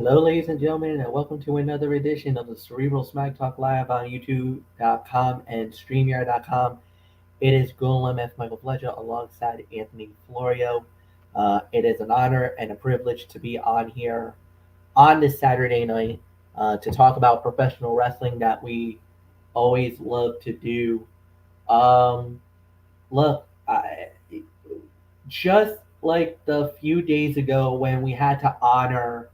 Hello, ladies and gentlemen, and welcome to another edition of the Cerebral Smack Talk Live on YouTube.com and StreamYard.com. It is Gulam F. Michael Fletcher alongside Anthony Florio. It is an honor and a privilege to be on here on this Saturday night to talk about professional wrestling that we always love to do. Um, Look, just like the few days ago when we had to honor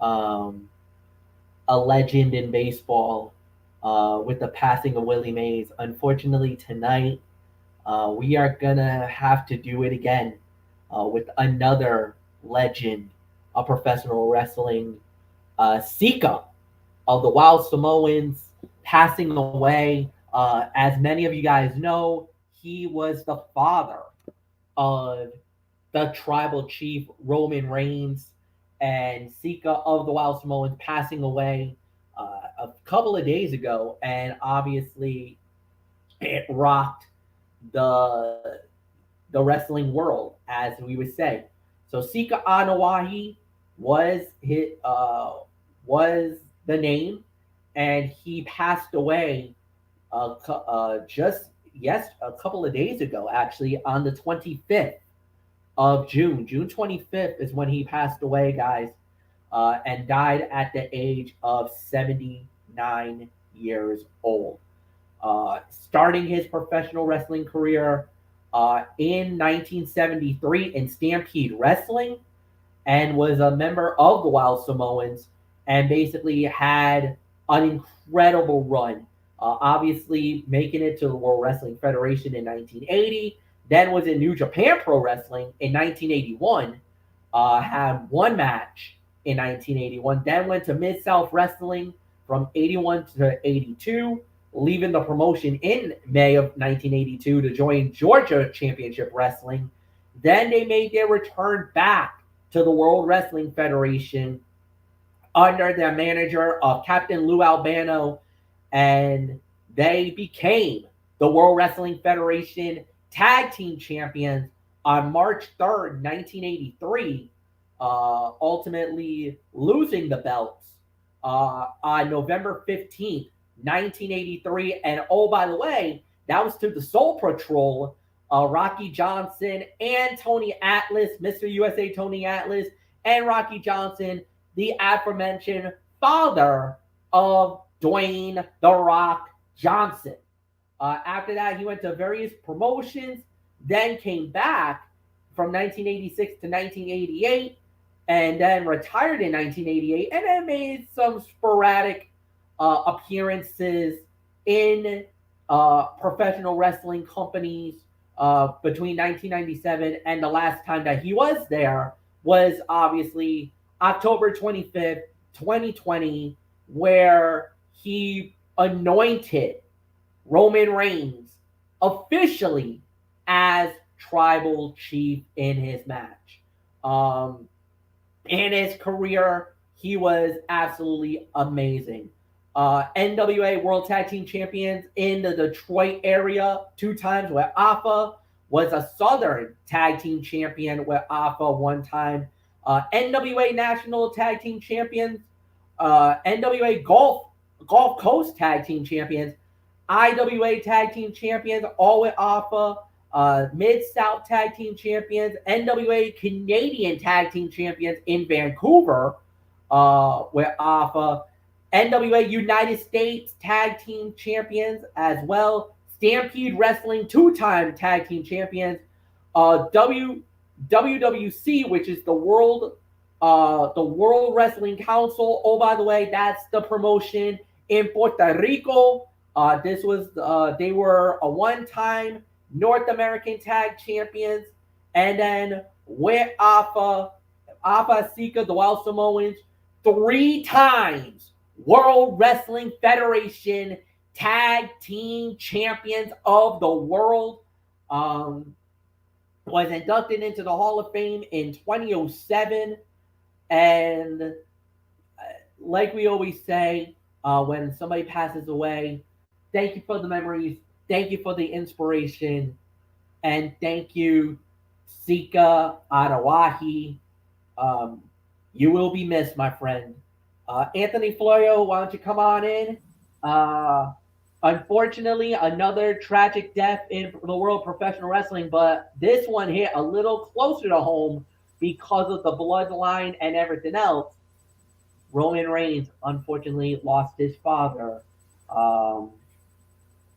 um, a legend in baseball with the passing of Willie Mays. Unfortunately, tonight we are gonna have to do it again with another legend of professional wrestling, Sika of the Wild Samoans, passing away. As many of you guys know, he was the father of the tribal chief Roman Reigns, and Sika of the Wild Samoans passing away a couple of days ago, and obviously it rocked the the wrestling world, as we would say. So Sika Anawahi was was the name, and he passed away just a couple of days ago, actually on the 25th of June. June 25th is when he passed away, guys, and died at the age of 79 years old. Starting his professional wrestling career in 1973 in Stampede Wrestling, and was a member of the Wild Samoans, and basically had an incredible run. Obviously, making it to the World Wrestling Federation in 1980, then was in New Japan Pro Wrestling in 1981, had one match in 1981, then went to Mid South Wrestling from 81 to 82, leaving the promotion in May of 1982 to join Georgia Championship Wrestling. Then they made their return back to the World Wrestling Federation under the manager of Captain Lou Albano, and they became the World Wrestling Federation Tag Team Champions on March 3rd, 1983, ultimately losing the belts on November 15th, 1983. And oh, by the way, that was to the Soul Patrol, Rocky Johnson and Tony Atlas, Mr. USA Tony Atlas, and Rocky Johnson, the aforementioned father of Dwayne The Rock Johnson. After that, he went to various promotions, then came back from 1986 to 1988, and then retired in 1988, and then made some sporadic appearances in professional wrestling companies between 1997 and the last time that he was there was obviously October 25th, 2020, where he anointed Roman Reigns officially as tribal chief in his match. In his career, he was absolutely amazing. NWA World Tag Team Champions in the Detroit area 2 times, where Alpha was a Southern Tag Team Champion, where Alpha 1 time. NWA National Tag Team Champions, NWA Gulf Coast Tag Team Champions, IWA Tag Team Champions, all with Alpha, Mid South Tag Team Champions, NWA Canadian Tag Team Champions in Vancouver, with Alpha, NWA United States Tag Team Champions as well, Stampede Wrestling 2 time Tag Team Champions, WWC, which is the World Wrestling Council. Oh, by the way, that's the promotion in Puerto Rico. This was they were a 1 time North American Tag Champions, and then with Alpha Sika, the Wild Samoans, 3 times World Wrestling Federation Tag Team Champions of the world. Was inducted into the Hall of Fame in 2007, and like we always say, when somebody passes away, thank you for the memories, thank you for the inspiration, and thank you, Sika Adawahi. Um, You will be missed, my friend. Anthony Florio, why don't you come on in? Uh, Unfortunately, another tragic death in the world of professional wrestling, but this one hit a little closer to home because of the bloodline and everything else. Roman Reigns unfortunately lost his father um,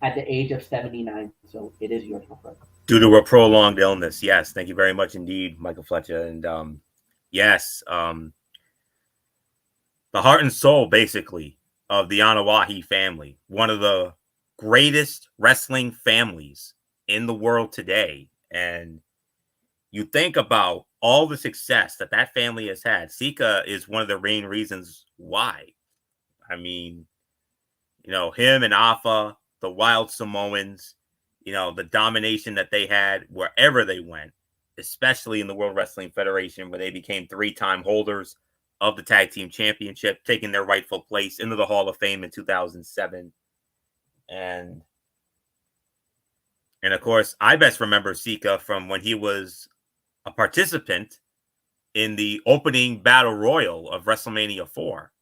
at the age of 79. So it is yours, my friend. Due to a prolonged illness. Yes, thank you very much indeed, Michael Fletcher. And yes, the heart and soul, basically, of the Anawahi family, one of the greatest wrestling families in the world today. And you think about all the success that that family has had. Sika is one of the main reasons why. I mean, him and Afa, the Wild Samoans, the domination that they had wherever they went, especially in the World Wrestling Federation, where they became 3-time holders of the Tag Team Championship, taking their rightful place into the Hall of Fame in 2007. And of course, I best remember Sika from when he was a participant in the opening battle royal of WrestleMania 4.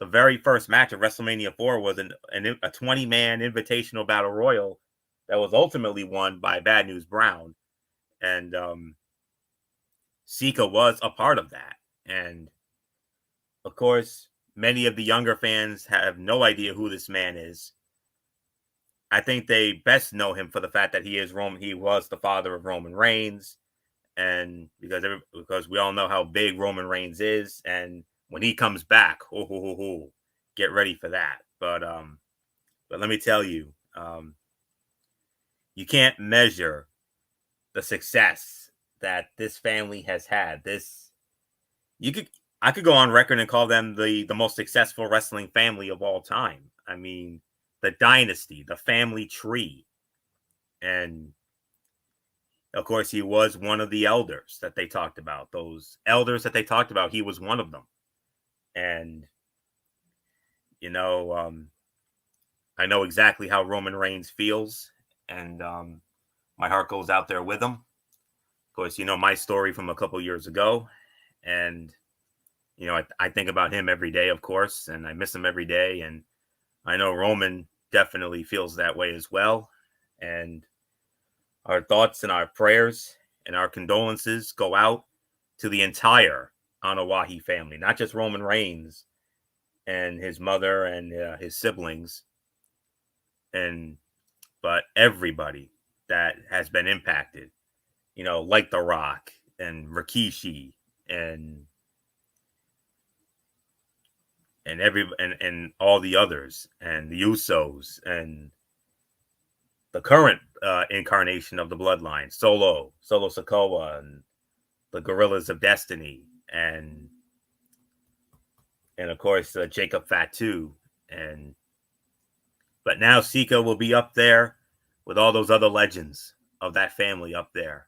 The very first match of WrestleMania 4 was a 20-man invitational battle royal that was ultimately won by Bad News Brown. And Sika was a part of that. And of course, many of the younger fans have no idea who this man is. I think they best know him for the fact that he was the father of Roman Reigns, and because we all know how big Roman Reigns is, and when he comes back, get ready for that. But let me tell you, you can't measure the success that this family has had. You could I could go on record and call them the most successful wrestling family of all time. I mean, the dynasty, the family tree, and of course, he was one of the elders that they talked about. Those elders that they talked about, he was one of them. And you know, I know exactly how Roman Reigns feels, and my heart goes out there with him. Of course, my story from a couple years ago, and I think about him every day, of course, and I miss him every day, and I know Roman definitely feels that way as well. And our thoughts and our prayers and our condolences go out to the entire Anawahi family, not just Roman Reigns and his mother and his siblings, and but everybody that has been impacted. Like The Rock and Rikishi and and all the others and the Usos and the current incarnation of the bloodline, Solo Sokoa, and the Gorillas of Destiny, and of course Jacob Fatu, and but now Sika will be up there with all those other legends of that family up there,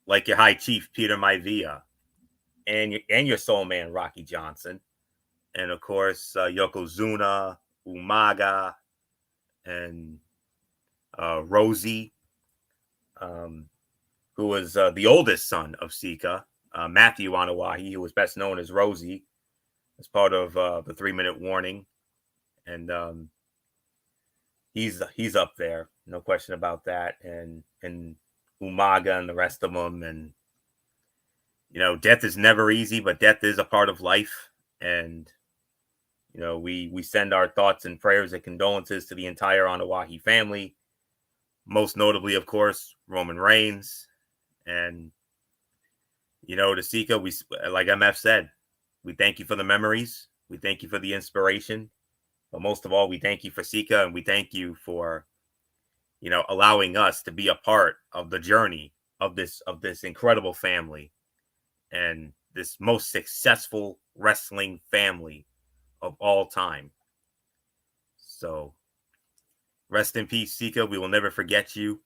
like your High Chief Peter Maivia, and your Soul Man Rocky Johnson, and of course Yokozuna, Umaga, and Rosie, um, who was the oldest son of Sika, Matthew Anawahi, who was best known as Rosie, as part of the 3-minute warning, and he's up there, no question about that, and Umaga and the rest of them, and death is never easy, but death is a part of life, and we send our thoughts and prayers and condolences to the entire Anawahi family, most notably, of course, Roman Reigns, and to Sika, we, like MF said, we thank you for the memories, we thank you for the inspiration, but most of all, we thank you for Sika, and we thank you for allowing us to be a part of the journey of this incredible family and this most successful wrestling family of all time. So rest in peace, Sika. We will never forget you.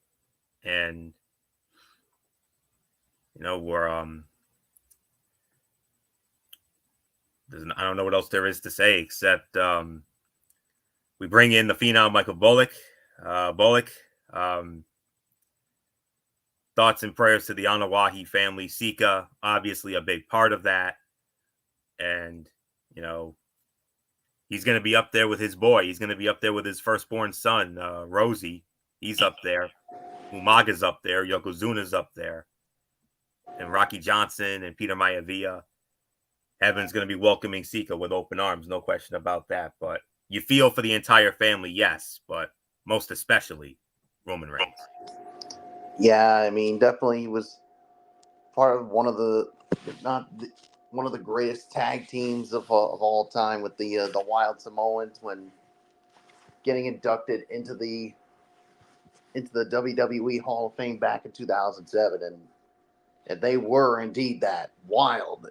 And we're I don't know what else there is to say except we bring in the phenom Michael Bullock. Um, thoughts and prayers to the Anawahi family. Sika, obviously a big part of that. and you know he's going to be up there with his boy. He's going to be up there with his firstborn son, Rosie. He's up there. Umaga's up there. Yokozuna's up there. And Rocky Johnson and Peter Maivia. Heaven's going to be welcoming Sika with open arms. No question about that. But you feel for the entire family, yes. But most especially Roman Reigns. Yeah, I mean, definitely he was part of one of the, one of the greatest tag teams of all time with the Wild Samoans when getting inducted into the WWE Hall of Fame back in 2007, and they were indeed that wild,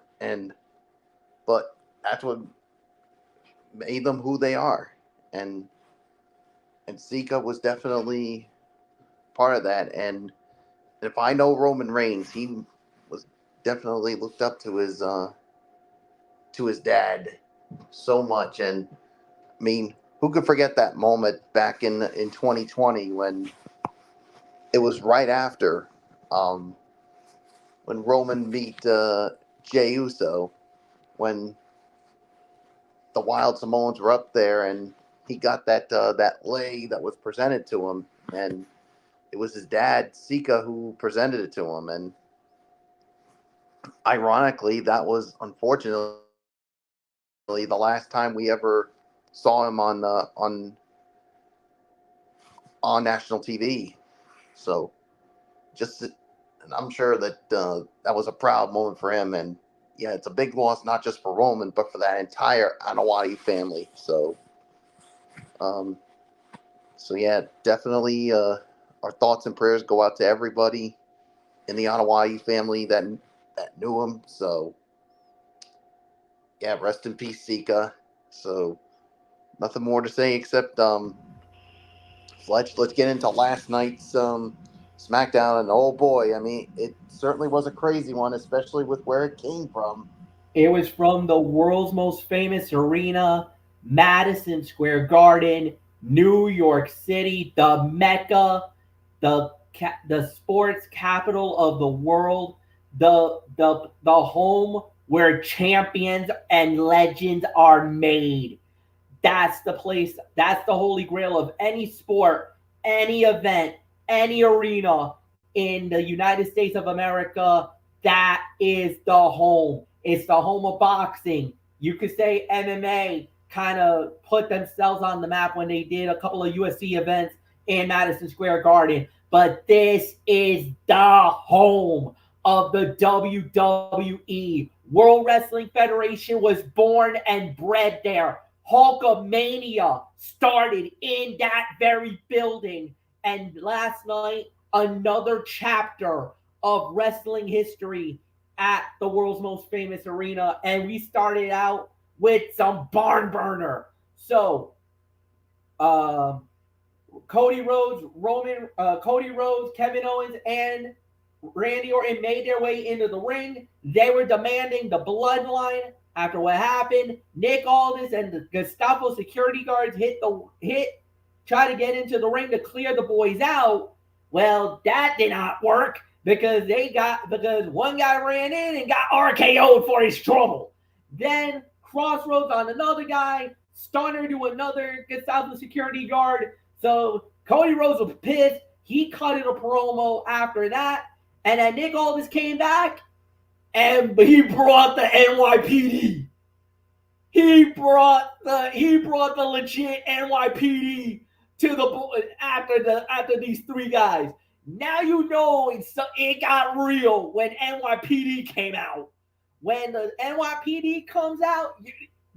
but that's what made them who they are, and Sika was definitely part of that. And if I know Roman Reigns, he was definitely looked up to his dad so much. And I mean, who could forget that moment back in 2020 when it was right after when Roman beat Jey Uso, when the Wild Samoans were up there and he got that leg that was presented to him, and it was his dad Sika who presented it to him. And ironically, that was unfortunately the last time we ever saw him on national TV. So and I'm sure that that was a proud moment for him. And yeah, it's a big loss not just for Roman but for that entire Anoa'i family. So yeah, definitely our thoughts and prayers go out to everybody in the Anoa'i family that knew him. So yeah, rest in peace, Sika. So nothing more to say except let's get into last night's SmackDown. And oh boy, I mean, it certainly was a crazy one, especially with where it came from. It was from the world's most famous arena, Madison Square Garden, New York City, the Mecca, the sports capital of the world, the home where champions and legends are made. That's the place, that's the holy grail of any sport, any event, any arena in the United States of America. That is the home. It's the home of boxing. You could say MMA kind of put themselves on the map when they did a couple of UFC events in Madison Square Garden. But this is the home of the WWE. World Wrestling Federation was born and bred there. Hulkamania started in that very building. And last night, another chapter of wrestling history at the world's most famous arena. And we started out with some barn burner. So, Cody Rhodes, Kevin Owens, and Randy Orton made their way into the ring. They were demanding the bloodline. After what happened, Nick Aldis and the Gestapo security guards try to get into the ring to clear the boys out. Well, that did not work because one guy ran in and got RKO'd for his trouble. Then Crossroads on another guy, stunner to another Gestapo security guard. So Cody Rhodes was pissed. He cut it a promo after that. And then Nick Aldis came back and he brought the NYPD. He brought the legit NYPD to the after these three guys. Now you know it got real when NYPD came out. When the NYPD comes out,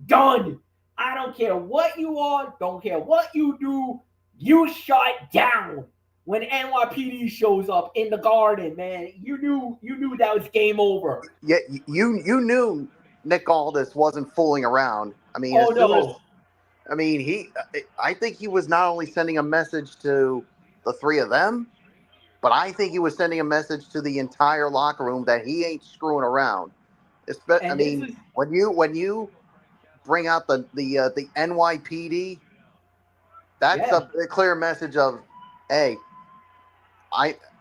done. I don't care what you are, don't care what you do, you shut down. When NYPD shows up in the garden, man, you knew that was game over. Yeah, you knew Nick Aldis wasn't fooling around. I mean, Oh no. I think he was not only sending a message to the three of them, but I think he was sending a message to the entire locker room that he ain't screwing around. I mean, when you bring out the NYPD, that's a clear message of, hey,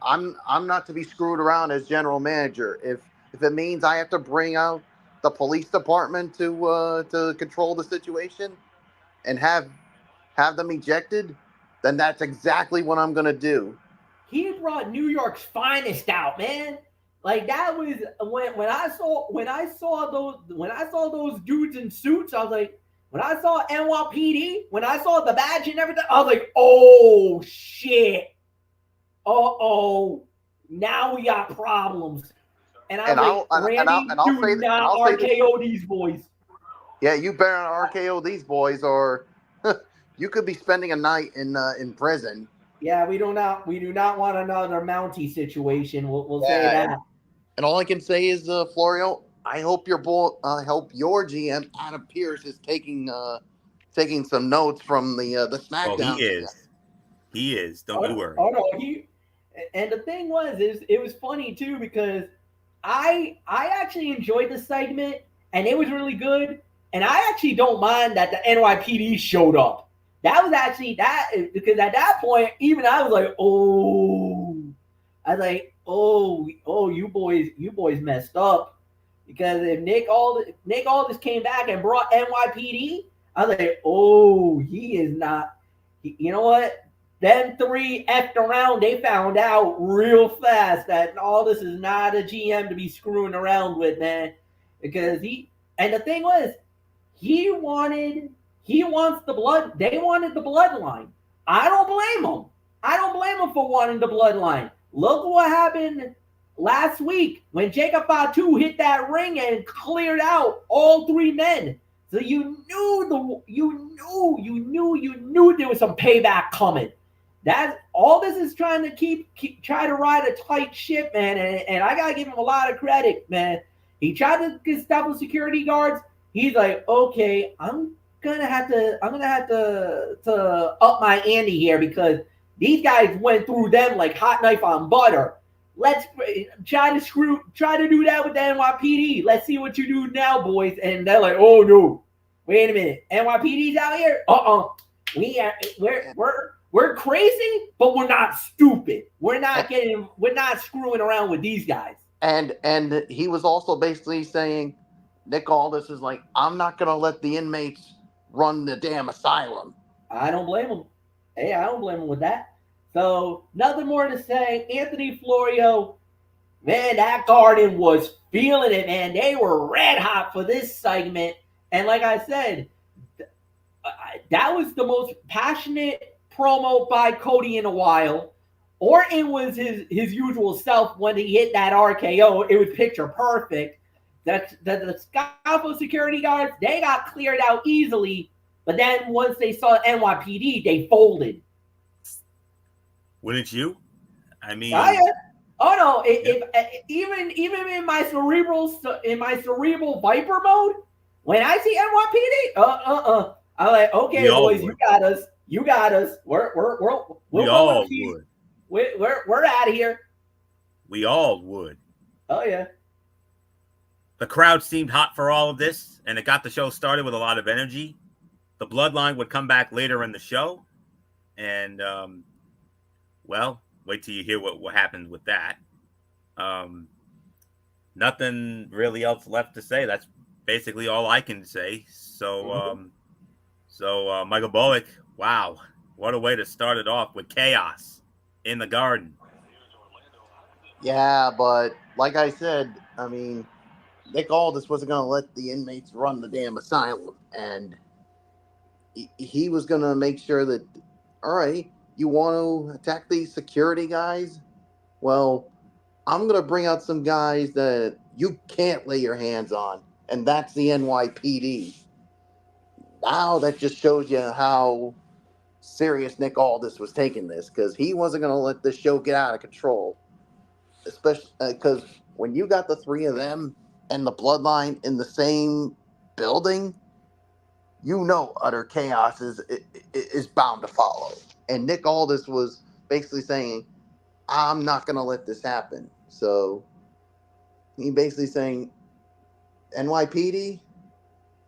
I'm not to be screwed around as general manager. If it means I have to bring out the police department to control the situation and have them ejected, then that's exactly what I'm gonna do. He brought New York's finest out, man. Like that was when I saw those dudes in suits, I was like, when I saw NYPD, when I saw the badge and everything, I was like, oh shit. Oh, now we got problems. And I was like, Randy, do not RKO these boys. Yeah, you better not RKO these boys, or you could be spending a night in prison. Yeah, we do not want another Mountie situation. We'll say that. And all I can say is, Florio, I hope your GM Adam Pierce is taking some notes from the Oh, Smackdown. He is. Don't you worry. Oh no, and the thing was, it was funny too because I actually enjoyed the segment and it was really good. And I actually don't mind that the NYPD showed up. That was actually that because at that point, even I was like, you boys messed up. Because if Nick Aldis came back and brought NYPD, I was like, he is not. You know what? Them three effed around. They found out real fast that Aldis is not a GM to be screwing around with, man. Because and the thing was, he wants the blood. They wanted the bloodline. I don't blame him. I don't blame him for wanting the bloodline. Look what happened last week when Jacob Fatu hit that ring and cleared out all three men. So you knew there was some payback coming. That's all this is trying to try to ride a tight ship, man. And I gotta give him a lot of credit, man. He tried to get stuff with security guards. He's like, okay, I'm gonna have to up my ante here because these guys went through them like hot knife on butter. Let's try to do that with the NYPD. Let's see what you do now, boys. And they're like, oh no, wait a minute, NYPD's out here. We're crazy, but we're not stupid. We're not screwing around with these guys. And he was also basically saying, Nick Aldis is like, I'm not going to let the inmates run the damn asylum. I don't blame him. Hey, I don't blame him with that. So, nothing more to say. Anthony Florio, man, that garden was feeling it, man. They were red hot for this segment. And like I said, that was the most passionate promo by Cody in a while. Orton was his usual self when he hit that RKO. It was picture perfect. The Scaffold security guards, they got cleared out easily. But then once they saw NYPD, they folded. Wouldn't you? I mean, even in my cerebral Viper mode, when I see NYPD, I'm like, okay, boys, you got us. We all would. We're out of here. We all would. Oh yeah. The crowd seemed hot for all of this, and it got the show started with a lot of energy. The bloodline would come back later in the show, and well, wait till you hear what happened with that. Nothing really else left to say. That's basically all I can say. So, Michael Bullock, wow, what a way to start it off with chaos in the garden. Yeah, but like I said, I mean, Nick Aldis wasn't going to let the inmates run the damn asylum, and he was going to make sure that, all right, you want to attack these security guys? Well, I'm going to bring out some guys that you can't lay your hands on, and that's the NYPD. Now that just shows you how serious Nick Aldis was taking this, because he wasn't going to let this show get out of control, especially because when you got the three of them and the bloodline in the same building, you know utter chaos is bound to follow. And Nick Aldis was basically saying, I'm not going to let this happen. So he basically saying, NYPD,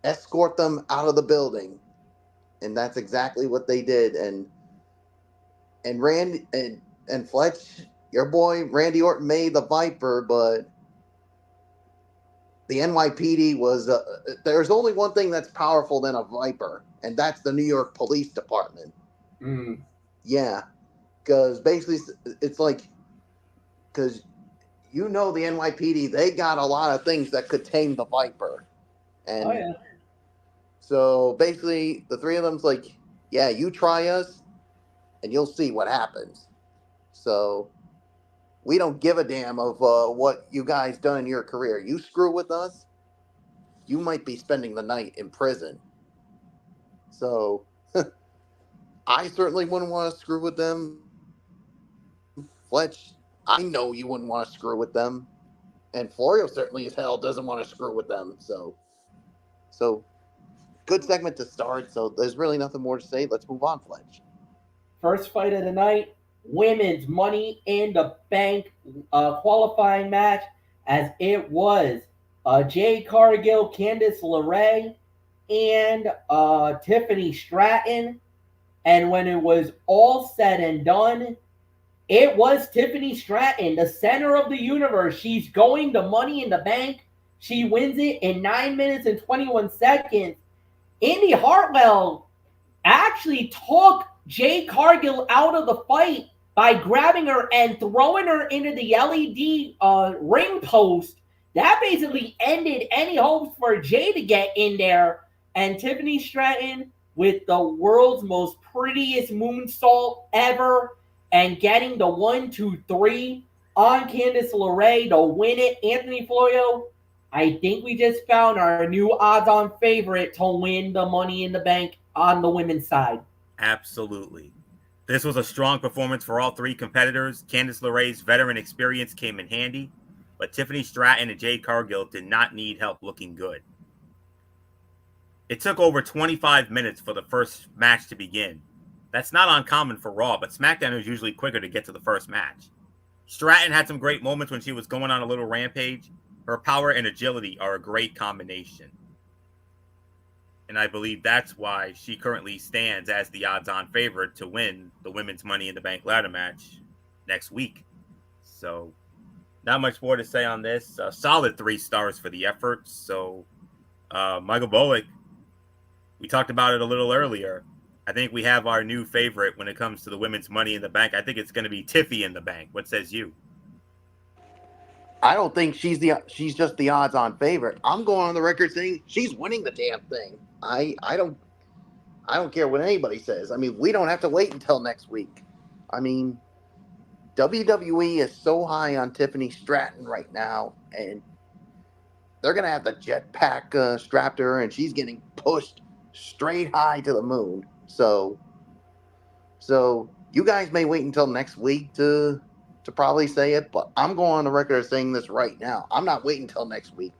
escort them out of the building. And that's exactly what they did. And Randy and Fletch, your boy Randy Orton made the Viper, but the NYPD was there's only one thing that's powerful than a Viper, and that's the New York Police Department. Mm. Yeah, because basically it's like because the NYPD, they got a lot of things that could tame the Viper, Oh and yeah. so basically the three of them's like, yeah, you try us, and you'll see what happens. So we don't give a damn of what you guys done in your career. You screw with us, you might be spending the night in prison. So I certainly wouldn't want to screw with them. Fletch, I know you wouldn't want to screw with them. And Florio certainly as hell doesn't want to screw with them. So good segment to start. So there's really nothing more to say. Let's move on, Fletch. First fight of the night, women's Money in the Bank qualifying match, as it was Jade Cargill, Candice LeRae, and Tiffany Stratton. And when it was all said and done, it was Tiffany Stratton, the center of the universe. She's going to Money in the Bank. She wins it in 9 minutes and 21 seconds. Indy Hartwell actually took Jade Cargill out of the fight by grabbing her and throwing her into the LED ring post. That basically ended any hopes for Jade to get in there. And Tiffany Stratton, with the world's most prettiest moonsault ever, and getting the 1-2-3 on Candice LeRae to win it. Anthony Florio, I think we just found our new odds-on favorite to win the Money in the Bank on the women's side. Absolutely. This was a strong performance for all three competitors. Candice LeRae's veteran experience came in handy, but Tiffany Stratton and Jade Cargill did not need help looking good. It took over 25 minutes for the first match to begin. That's not uncommon for Raw, but Smackdown is usually quicker to get to the first match. Stratton had some great moments when she was going on a little rampage. Her power and agility are a great combination. And I believe that's why she currently stands as the odds-on favorite to win the women's Money in the Bank ladder match next week. So, not much more to say on this. Solid 3 stars for the effort. So, Michael Bullock, we talked about it a little earlier. I think we have our new favorite when it comes to the women's Money in the Bank. I think it's going to be Tiffy in the Bank. What says you? I don't think she's just the odds-on favorite. I'm going on the record saying she's winning the damn thing. I don't care what anybody says. I mean, we don't have to wait until next week. I mean, WWE is so high on Tiffany Stratton right now, and they're gonna have the jetpack strapped to her, and she's getting pushed straight high to the moon. So you guys may wait until next week to probably say it, but I'm going on the record of saying this right now. I'm not waiting until next week.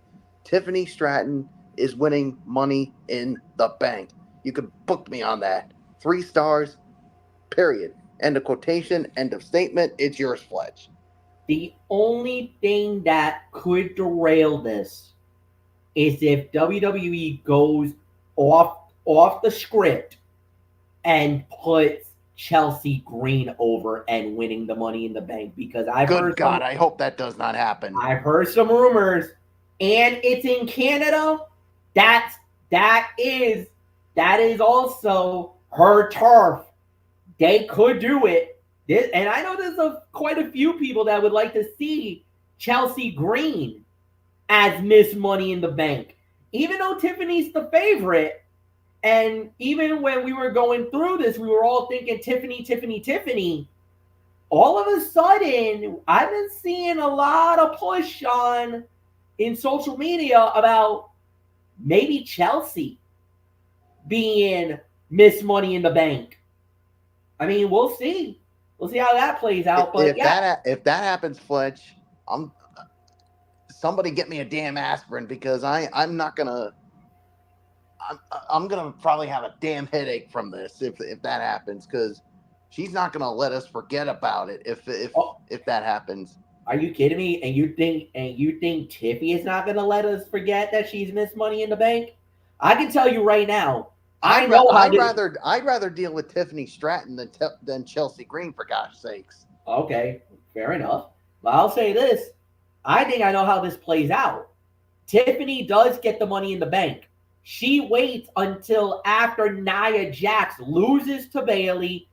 Tiffany Stratton is winning Money in the Bank. You can book me on that. 3 stars, period. End of quotation, end of statement. It's yours, Fletch. The only thing that could derail this is if WWE goes off the script and puts Chelsea Green over and winning the Money in the Bank, because I hope that does not happen. I've heard some rumors, and it's in Canada. That is also her turf. They could do it. And I know there's quite a few people that would like to see Chelsea Green as Miss Money in the Bank, even though Tiffany's the favorite. And even when we were going through this, we were all thinking Tiffany. All of a sudden, I've been seeing a lot of push in social media about maybe Chelsea being Miss Money in the Bank. I mean, we'll see. We'll see how that plays out. But if that happens, Fletch, somebody get me a damn aspirin, because I'm not gonna. I'm gonna probably have a damn headache from this if that happens, because she's not gonna let us forget about it if that happens. Are you kidding me? And you think Tiffy is not gonna let us forget that she's Miss Money in the Bank? I can tell you right now. I'd rather deal with Tiffany Stratton than Chelsea Green, for gosh sakes. Okay, fair enough. But I'll say this: I think I know how this plays out. Tiffany does get the Money in the Bank. She waits until after Nia Jax loses to Bayley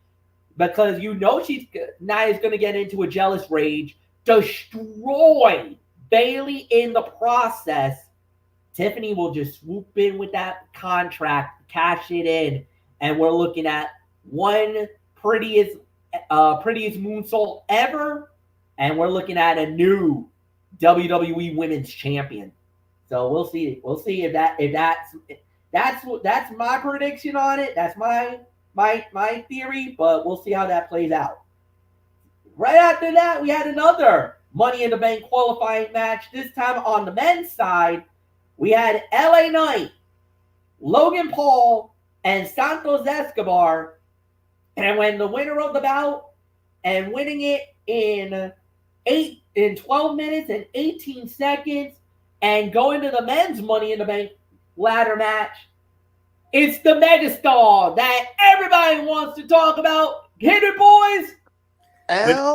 because Nia's going to get into a jealous rage, destroy Bayley in the process. Tiffany will just swoop in with that contract, cash it in, and we're looking at one prettiest moonsault ever, and we're looking at a new WWE Women's Champion. So we'll see. We'll see if that's my prediction on it. That's my theory, but we'll see how that plays out. Right after that, we had another Money in the Bank qualifying match. This time on the men's side, we had LA Knight, Logan Paul, and Santos Escobar. And when the winner of the bout and winning it in 12 minutes and 18 seconds and going to the men's Money in the Bank ladder match, it's the megastar that everybody wants to talk about. Hit it, boys!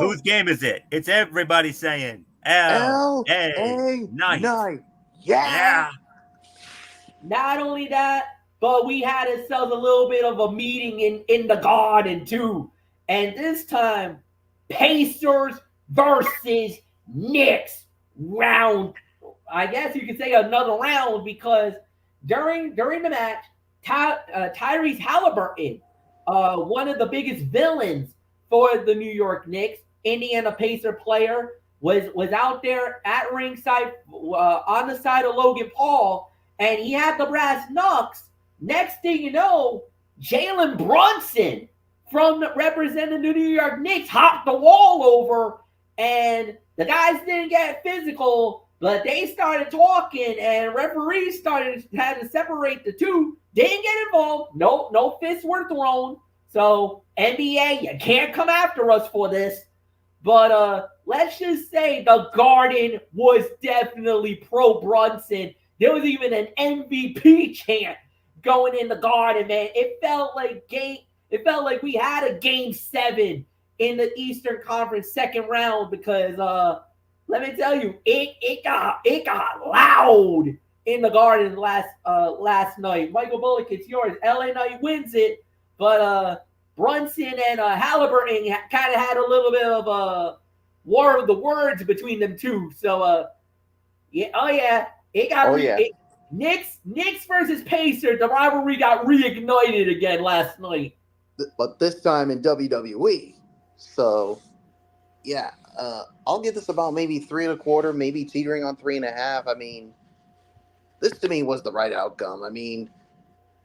Whose game is it? It's everybody saying L.A. Knight. Yeah. Not only that, but we had ourselves a little bit of a meeting in the garden too. And this time, Pacers versus Knicks round. I guess you could say another round because during the match, Tyrese Halliburton, one of the biggest villains for the New York Knicks, Indiana Pacer player, was out there at ringside on the side of Logan Paul, and he had the brass knucks. Next thing you know, Jalen Brunson from representing the New York Knicks hopped the wall over, and the guys didn't get physical, but they started talking, and referees had to separate the two. Didn't get involved. No fists were thrown. So NBA, you can't come after us for this. But let's just say the Garden was definitely pro Brunson. There was even an MVP chant going in the Garden, man. It felt like we had a Game 7 in the Eastern Conference second round because let me tell you, it got loud in the Garden last night. Michael Bullock, it's yours. LA Knight wins it, but Brunson and Halliburton kind of had a little bit of war of the words between them two. So Knicks versus Pacers. The rivalry got reignited again last night, but this time in WWE. So yeah, I'll give this about maybe 3.25, maybe teetering on 3.5. I mean, this to me was the right outcome. I mean,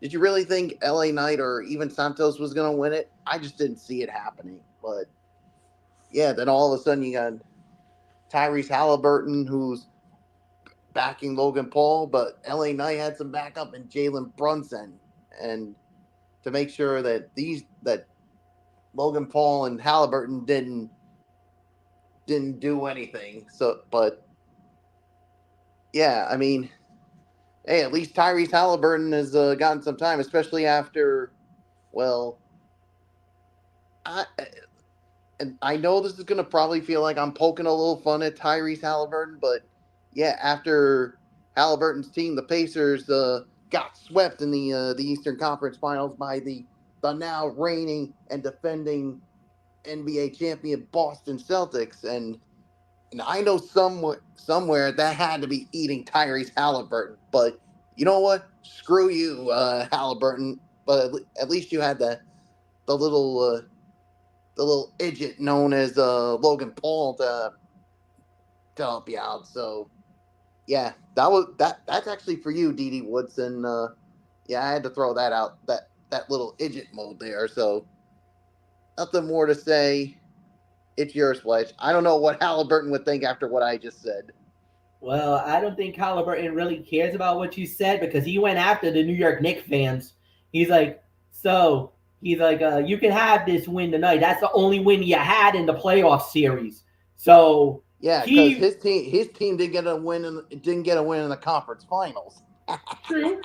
did you really think LA Knight or even Santos was going to win it? I just didn't see it happening. But yeah, then all of a sudden you got Tyrese Halliburton, who's backing Logan Paul, but LA Knight had some backup in Jalen Brunson, and to make sure that Logan Paul and Halliburton didn't do anything. So, but yeah, I mean, hey, at least Tyrese Halliburton has gotten some time, especially after, well, I know this is going to probably feel like I'm poking a little fun at Tyrese Halliburton, but yeah, after Halliburton's team, the Pacers, got swept in the Eastern Conference Finals by the now reigning and defending NBA champion Boston Celtics, and I know somewhere that had to be eating Tyrese Halliburton, but you know what? Screw you, Halliburton. But at least you had the little idiot known as Logan Paul to help you out. So yeah, that's actually for you, D.D. Woodson. Yeah, I had to throw that out. That little idiot mode there. So nothing more to say. It's yours, Fletch. I don't know what Halliburton would think after what I just said. Well, I don't think Halliburton really cares about what you said because he went after the New York Knicks fans. He's like, you can have this win tonight. That's the only win you had in the playoff series. So yeah, because his team didn't get a win in the conference finals. True.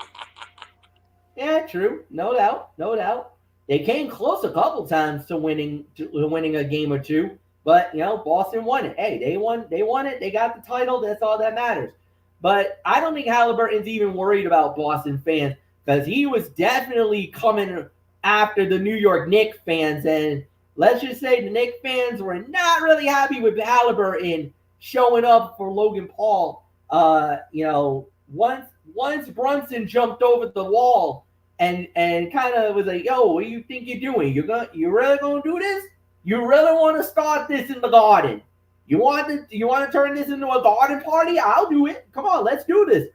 Yeah, true. No doubt. They came close a couple times to winning a game or two, but Boston won it. Hey, they won it. They got the title. That's all that matters. But I don't think Halliburton's even worried about Boston fans because he was definitely coming after the New York Knicks fans. And let's just say the Knicks fans were not really happy with Halliburton showing up for Logan Paul. Once Brunson jumped over the wall and kind of was like, "Yo, what do you think you're doing? You really gonna do this? You really want to start this in the Garden? You want to turn this into a garden party? I'll do it. Come on, let's do this."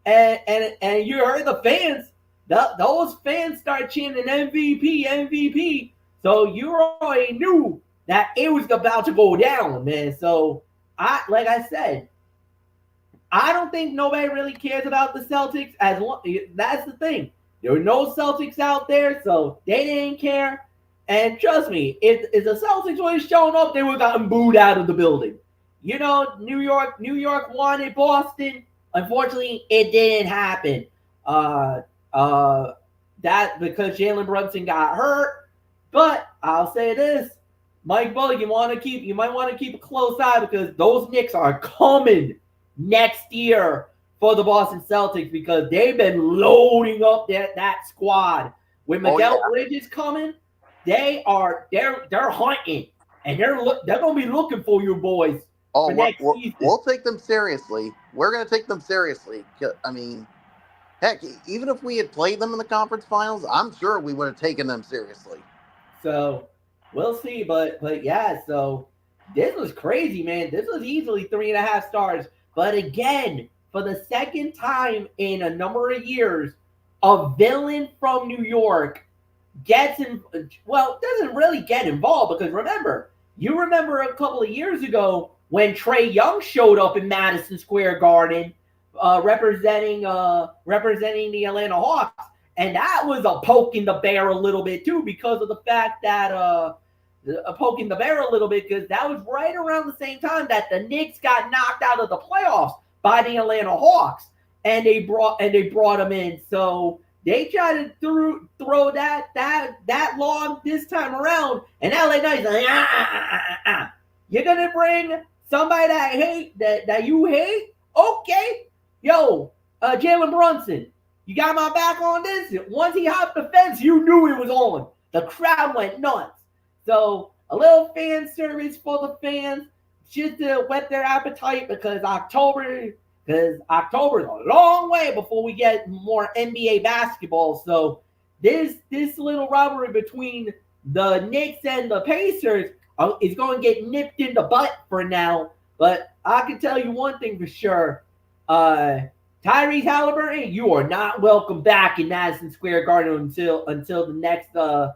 And you heard the fans. Those fans start chanting MVP, MVP. So you already knew that it was about to go down, man. So like I said, I don't think nobody really cares about the Celtics. That's the thing. There were no Celtics out there, so they didn't care. And trust me, if the Celtics would have shown up, they would have gotten booed out of the building. New York wanted Boston. Unfortunately, it didn't happen. That because Jalen Brunson got hurt. But I'll say this, Mike Bullock, you might want to keep a close eye because those Knicks are coming next year for the Boston Celtics because they've been loading up that squad. With Miguel Bridges coming, they're hunting and they're gonna be looking for you boys. We'll take them seriously. We're gonna take them seriously. I mean, heck, even if we had played them in the conference finals, I'm sure we would have taken them seriously. So we'll see, but yeah. So this was crazy, man. This was easily 3.5 stars. But again, for the second time in a number of years, a villain from New York doesn't really get involved because you remember a couple of years ago when Trae Young showed up in Madison Square Garden representing the Atlanta Hawks, and that was a poke in the bear a little bit too because of the fact that poking the bear a little bit because that was right around the same time that the Knicks got knocked out of the playoffs by the Atlanta Hawks, and they brought them in. So they tried to throw that log this time around, and LA Knight's like, you're gonna bring somebody that you hate? Okay, yo, Jalen Brunson, you got my back on this. Once he hopped the fence, you knew it was on. The crowd went nuts. So a little fan service for the fans, just to whet their appetite because October is a long way before we get more NBA basketball. So this little rivalry between the Knicks and the Pacers is going to get nipped in the butt for now. But I can tell you one thing for sure. Tyrese Halliburton, you are not welcome back in Madison Square Garden until the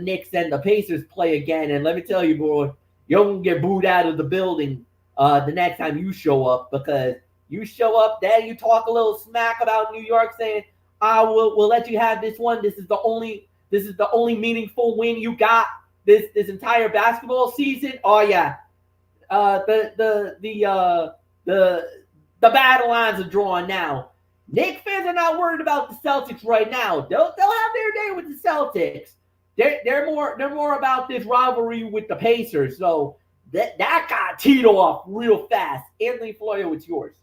Knicks and the Pacers play again. And let me tell you, boy, you're going to get booed out of the building the next time you show up because you show up there, you talk a little smack about New York saying, we'll let you have this one. This is the only meaningful win you got this entire basketball season. Oh yeah. The battle lines are drawn now. Knicks fans are not worried about the Celtics right now. They'll have their day with the Celtics. They're more about this rivalry with the Pacers. So that got teed off real fast. Anthony Florio, it's yours.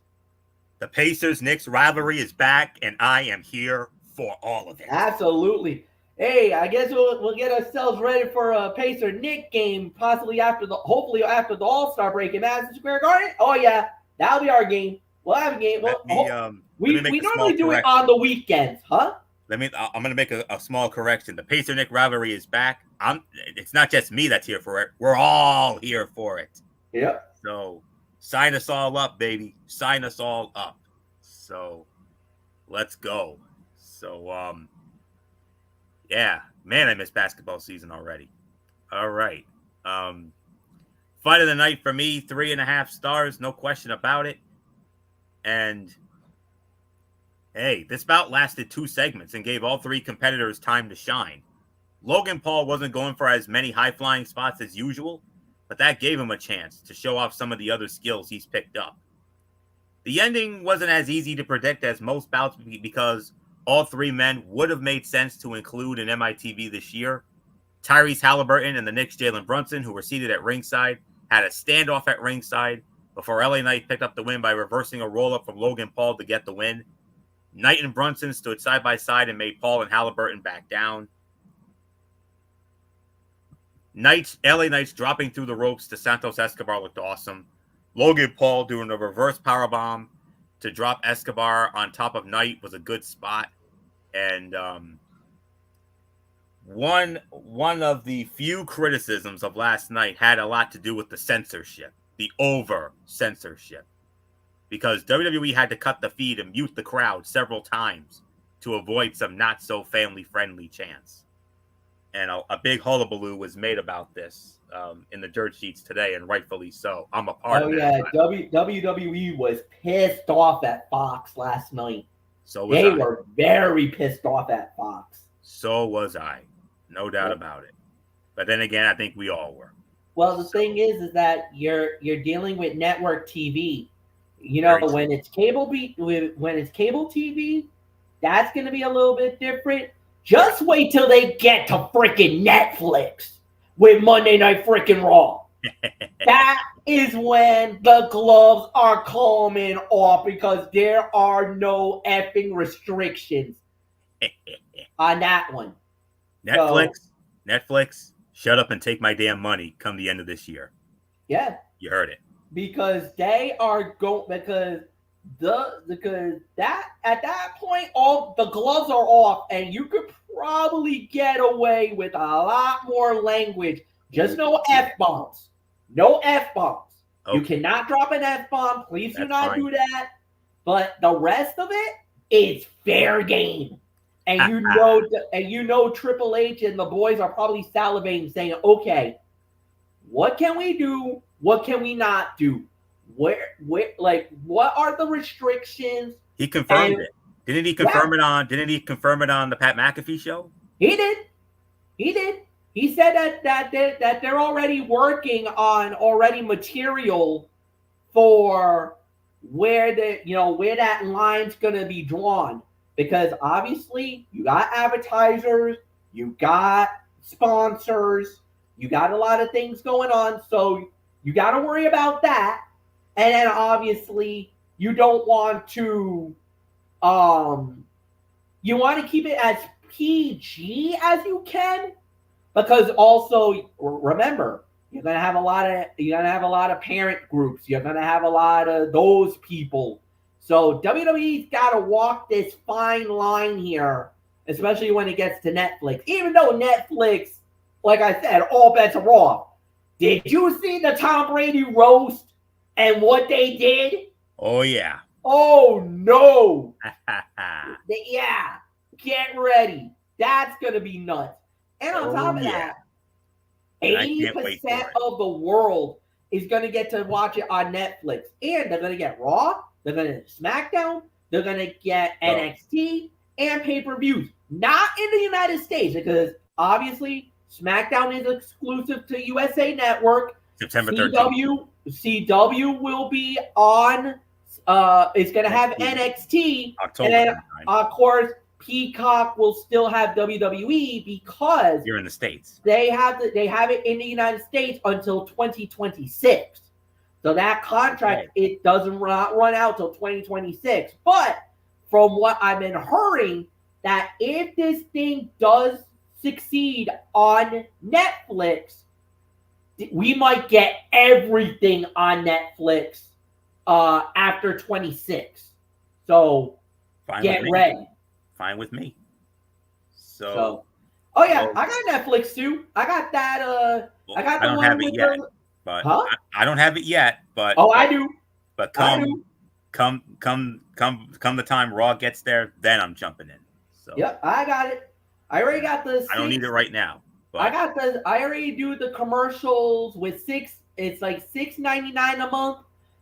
The Pacers-Knicks rivalry is back, and I am here for all of it. Absolutely. Hey, I guess we'll get ourselves ready for a Pacer-Knick game, hopefully after the All-Star break in Madison Square Garden. Oh yeah, that'll be our game. We'll have a game. We normally do it on the weekends, huh? I'm going to make a small correction. The Pacer-Knick rivalry is back. It's not just me that's here for it. We're all here for it. Yeah. So sign us all up, baby. Sign us all up. So let's go. So, yeah, man, I miss basketball season already. All right. Fight of the night for me, 3.5 stars, no question about it. And hey, this bout lasted 2 segments and gave all 3 competitors time to shine. Logan Paul wasn't going for as many high-flying spots as usual, but that gave him a chance to show off some of the other skills he's picked up. The ending wasn't as easy to predict as most bouts because all 3 men would have made sense to include in MITV this year. Tyrese Halliburton and the Knicks' Jalen Brunson, who were seated at ringside, had a standoff at ringside, before LA Knight picked up the win by reversing a roll-up from Logan Paul to get the win. Knight and Brunson stood side by side and made Paul and Halliburton back down. LA Knights dropping through the ropes to Santos Escobar looked awesome. Logan Paul doing a reverse powerbomb to drop Escobar on top of Knight was a good spot. And one of the few criticisms of last night had a lot to do with the censorship, the over censorship, because WWE had to cut the feed and mute the crowd several times to avoid some not so family friendly chants. And a big hullabaloo was made about this in the dirt sheets today, and rightfully so. I'm a part of that. Oh yeah, WWE was pissed off at Fox last night. So was they I. were very pissed off at Fox. So was I, no doubt about it. But then again, I think we all were. Well, the thing is that you're dealing with network TV. You know, when it's cable TV, that's going to be a little bit different. Just wait till they get to freaking Netflix with Monday Night freaking Raw. That is when the gloves are coming off because there are no effing restrictions on that one. Netflix, shut up and take my damn money come the end of this year. Yeah. You heard it. Because they are because that at that point all the gloves are off and you could probably get away with a lot more language. Just no F-bombs. No F-bombs. Okay. You cannot drop an F-bomb. Please do not do that. But the rest of it is fair game. And you know Triple H and the boys are probably salivating saying, okay, what can we do? What can we not do? Where what are the restrictions? He confirmed it. Didn't he confirm it on the Pat McAfee show? He did. He said that they're already working on material for where that line's gonna be drawn. Because obviously you got advertisers, you got sponsors, you got a lot of things going on, so you got to worry about that. And then obviously you don't want to you want to keep it as PG as you can, because also remember you're gonna have a lot of parent groups, you're gonna have a lot of those people. So WWE's got to walk this fine line here, especially when it gets to Netflix. Even though Netflix, like I said, all bets are off. Did you see the Tom Brady roast and what they did? Oh, yeah. Oh, no. Yeah. Get ready. That's going to be nuts. And on top of that, 80% of the world is going to get to watch it on Netflix. And they're going to get Raw. They're going to get SmackDown. They're going to get NXT and pay-per-views. Not in the United States, because obviously SmackDown is exclusive to USA Network. September 13th. CW will be on. It's going to have NXT. October. And then, of course, Peacock will still have WWE because you're in the States. They have it in the United States until 2026. So that contract, it doesn't run out till 2026. But from what I've been hearing, that if this thing does succeed on Netflix, we might get everything on Netflix after 26. So get ready. Fine with me. So oh yeah, I got Netflix too. I got that. I got the one with the. But I don't have it yet. But I do. But come the time Raw gets there, then I'm jumping in. So yep, I got it. I already got the. I don't need it right now. But I already do the commercials with It's like $6.99 a month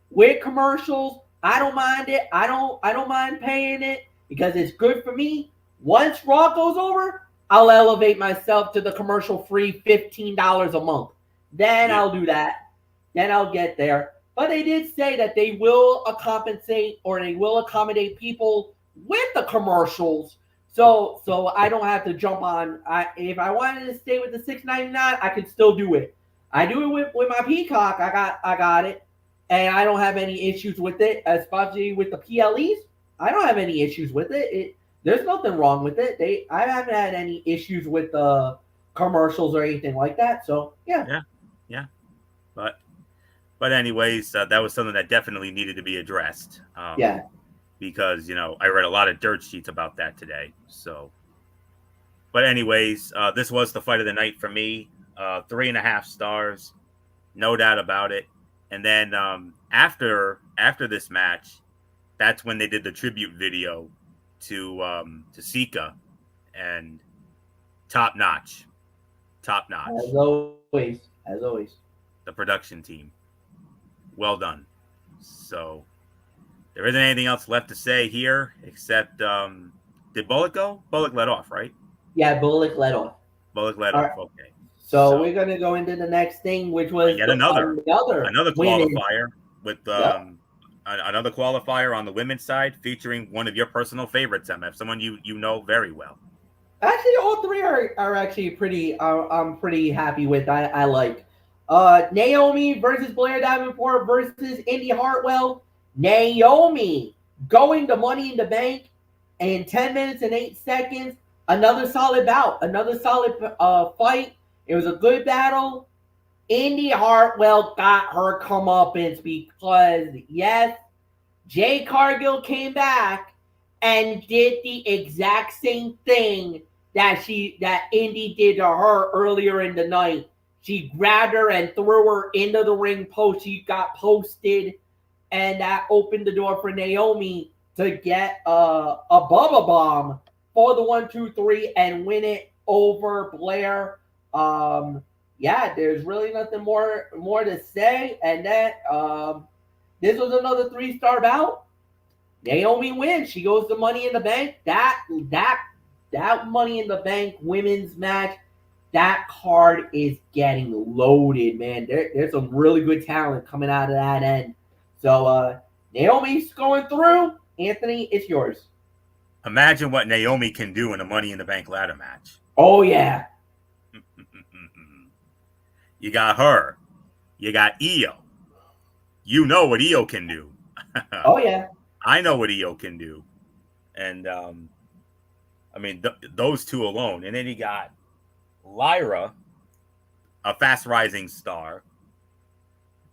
with commercials. I don't mind it. I don't mind paying it because it's good for me. Once Raw goes over, I'll elevate myself to the commercial-free $15 a month. Then I'll do that. Then I'll get there. But they did say that they will compensate or they will accommodate people with the commercials. So I don't have to jump on. If I wanted to stay with the $6.99, I could still do it. I do it with my Peacock. I got it. and I don't have any issues with it, especially with the PLEs. I don't have any issues with it. There's nothing wrong with it. I haven't had any issues with the commercials or anything like that. So yeah, Yeah. But anyways, that was something that definitely needed to be addressed. Yeah. Because I read a lot of dirt sheets about that today. So, but anyways, this was the fight of the night for me. 3.5 stars, no doubt about it. And then after this match, that's when they did the tribute video to Sika, and top notch. As always. The production team, well done. So there isn't anything else left to say here except did Bullock go? Bullock let off, right? Yeah, Bullock let off. Bullock let off. Okay. So we're gonna go into the next thing, which was yet another women's. qualifier with another qualifier on the women's side featuring one of your personal favorites, MF, someone you know very well. Actually, all three are actually pretty. I'm pretty happy with. I like Naomi versus Blair Davenport versus Indy Hartwell. Naomi going to Money in the Bank in 10 minutes and 8 seconds. Another solid bout. Another solid fight. It was a good battle. Indy Hartwell got her comeuppance because, yes, Jay Cargill came back and did the exact same thing that Indy did to her earlier in the night. She grabbed her and threw her into the ring post. She got posted, and that opened the door for Naomi to get a Bubba Bomb for the 1, 2, 3 and win it over Blair. Yeah, there's really nothing more to say. And that this was another 3-star bout. Naomi wins. She goes to Money in the Bank. That Money in the Bank women's match, that card is getting loaded, man. There's some really good talent coming out of that end. So Naomi's going through. Anthony, it's yours. Imagine what Naomi can do in a Money in the Bank ladder match. Oh, yeah. You got her. You got Io. You know what Io can do. Oh, yeah. I know what Io can do. And, I mean, those two alone. And then you got Lyra, a fast-rising star.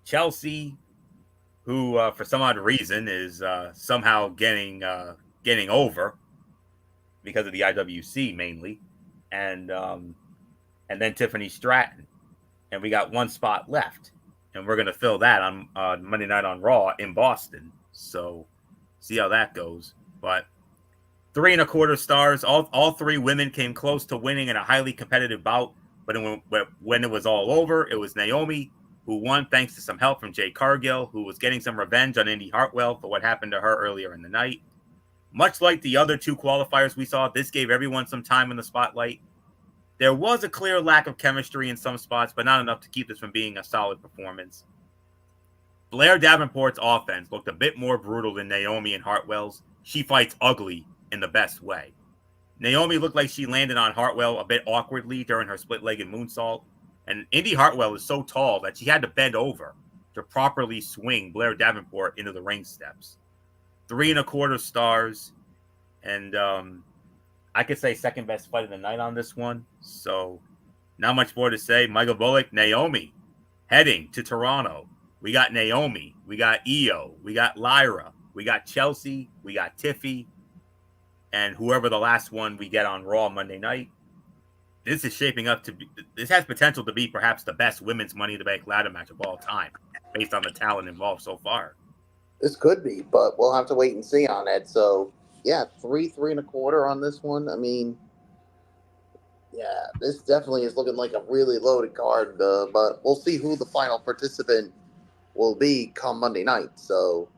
Chelsea, who, for some odd reason, is somehow getting over because of the IWC, mainly. And then Tiffany Stratton. And we got one spot left. And we're going to fill that on Monday Night on Raw in Boston. So see how that goes. But 3.25 stars. All three women came close to winning in a highly competitive bout. But when it was all over, it was Naomi who won thanks to some help from Jay Cargill, who was getting some revenge on Indy Hartwell for what happened to her earlier in the night. Much like the other two qualifiers we saw, this gave everyone some time in the spotlight. There was a clear lack of chemistry in some spots, but not enough to keep this from being a solid performance. Blair Davenport's offense looked a bit more brutal than Naomi and Hartwell's. She fights ugly in the best way. Naomi looked like she landed on Hartwell a bit awkwardly during her split-legged moonsault, and Indy Hartwell is so tall that she had to bend over to properly swing Blair Davenport into the ring steps. 3.25 stars, and I could say second best fight of the night on this one. So not much more to say. Michael Bullock, Naomi, heading to Toronto. We got Naomi. We got Io. We got Lyra. We got Chelsea. We got Tiffy. And whoever the last one we get on Raw Monday night. This is shaping up to be, this has potential to be perhaps the best women's Money in the Bank ladder match of all time, based on the talent involved so far. This could be, but we'll have to wait and see on it. So, yeah, 3.25 on this one. I mean, yeah, this definitely is looking like a really loaded card, but we'll see who the final participant will be come Monday night. So,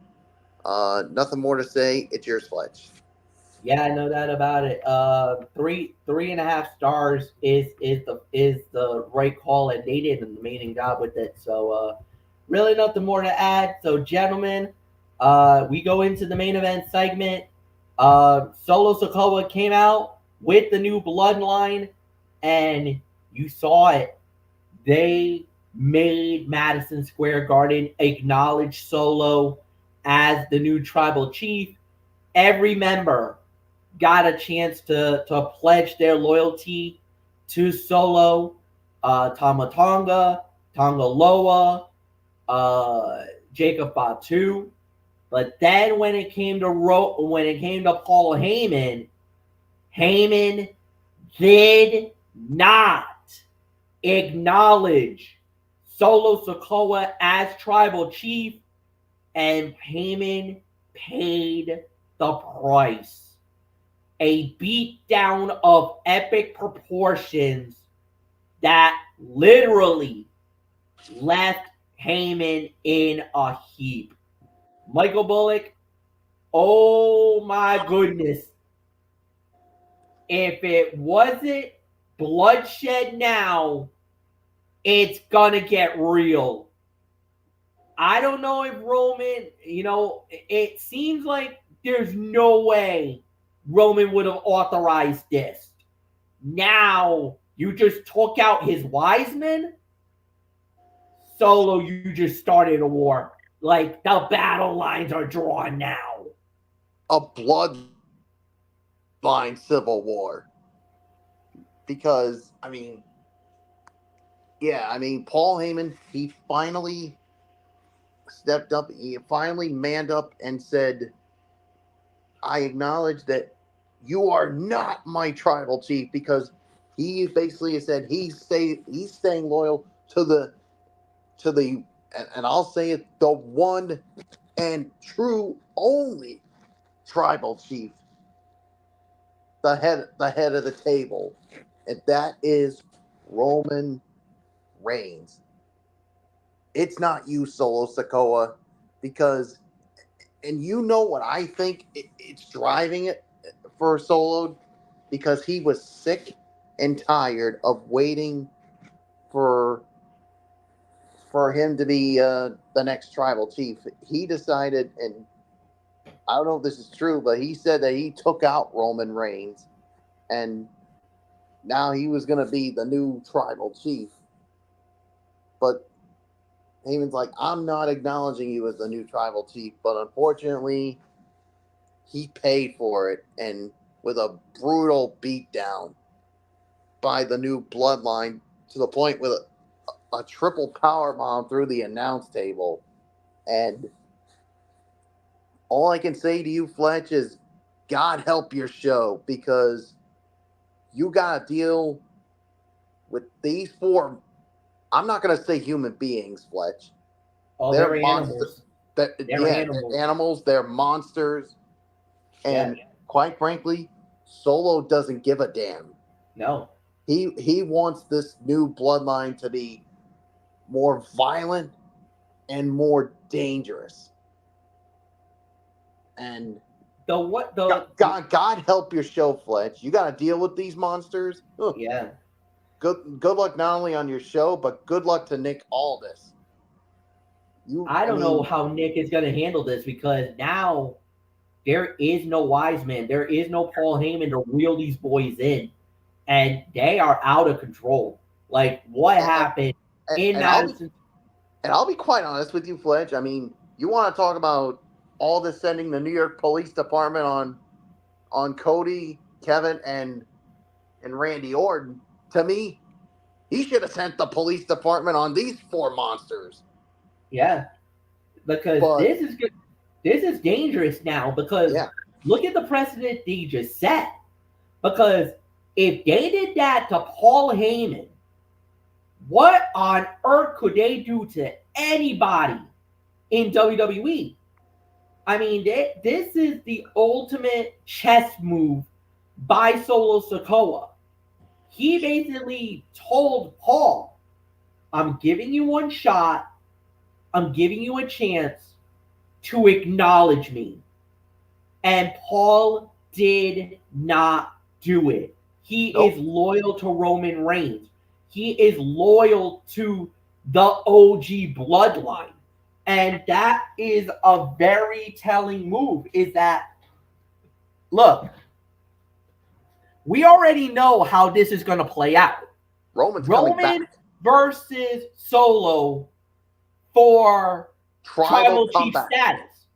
nothing more to say. It's yours, Fletch. Yeah, no doubt about it. 3.5 stars is the right call, and they did an amazing job with it. So, really nothing more to add. So, gentlemen, we go into the main event segment. Solo Sikoa came out with the new bloodline, and you saw it. They made Madison Square Garden, acknowledged Solo as the new tribal chief. Every member got a chance to pledge their loyalty to Solo, Tama Tonga, Tongaloa, Jacob Fatu. But then when it came to Paul Heyman, Heyman did not acknowledge Solo Sikoa as tribal chief, and Heyman paid the price. A beatdown of epic proportions that literally left Heyman in a heap. Michael Bullock, oh my goodness. If it wasn't bloodshed now, it's gonna get real. I don't know if Roman, it seems like there's no way Roman would have authorized this. Now you just took out his wise men. Solo, you just started a war. Like, the battle lines are drawn now. A bloodline civil war. Because, Paul Heyman, he finally stepped up. He finally manned up and said, I acknowledge that you are not my tribal chief, because he basically said he's staying loyal to the and I'll say it, the one and true only tribal chief, the head of the table, and that is Roman Reigns. It's not you, Solo Sikoa, because, and you know what I think it's driving it for Solo, because he was sick and tired of waiting for him to be the next tribal chief. He decided, and I don't know if this is true, but he said that he took out Roman Reigns, and now he was going to be the new tribal chief. But Heyman's like, I'm not acknowledging you as the new tribal chief, but unfortunately, he paid for it, and with a brutal beatdown by the new bloodline, to the point with a triple power bomb through the announce table. And all I can say to you, Fletch, is God help your show, because you got to deal with these four. I'm not going to say human beings, Fletch. Oh, they're animals. They're animals. They're monsters. And quite frankly, Solo doesn't give a damn. No. He wants this new bloodline to be more violent and more dangerous. And God help your show, Fletch. You got to deal with these monsters. Ugh. Yeah. Good luck not only on your show, but good luck to Nick Aldis. I don't know how Nick is going to handle this, because now there is no wise man. There is no Paul Heyman to reel these boys in. And they are out of control. Like, what happened in Madison? I'll be quite honest with you, Fletch. I mean, you want to talk about all this sending the New York Police Department on Cody, Kevin, and Randy Orton. To me, he should have sent the police department on these four monsters. Yeah, because this is good. This is dangerous now, because look at the precedent they just set. Because if they did that to Paul Heyman, what on earth could they do to anybody in WWE? I mean, this is the ultimate chess move by Solo Sikoa. He basically told Paul, I'm giving you one shot. I'm giving you a chance to acknowledge me. And Paul did not do it. He is loyal to Roman Reigns. He is loyal to the OG bloodline. And that is a very telling move, is that, look, we already know how this is going to play out. Roman versus Solo for tribal chief combat. status.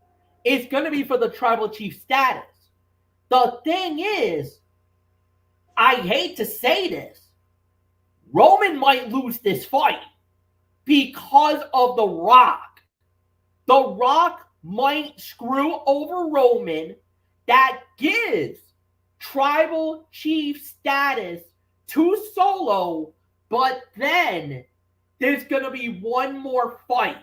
It's going to be for the tribal chief status. The thing is, I hate to say this, Roman might lose this fight because of The Rock. The Rock might screw over Roman. That gives tribal chief status to Solo, but then there's going to be one more fight.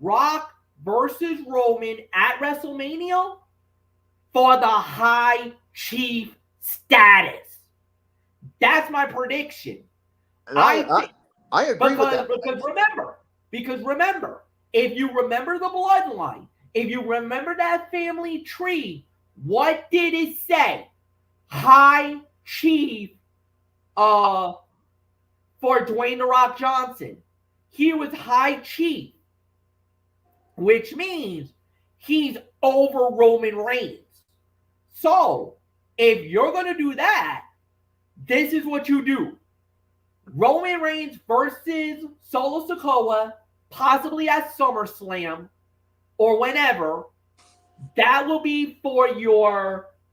Rock versus Roman at WrestleMania for the high chief status. That's my prediction. I agree with that. Because remember, if you remember the bloodline, if you remember that family tree, what did it say? High chief for Dwayne The Rock Johnson. He was high chief, which means he's over Roman Reigns. So, if you're going to do that, this is what you do. Roman Reigns versus Solo Sikoa, possibly at SummerSlam or whenever. That will be for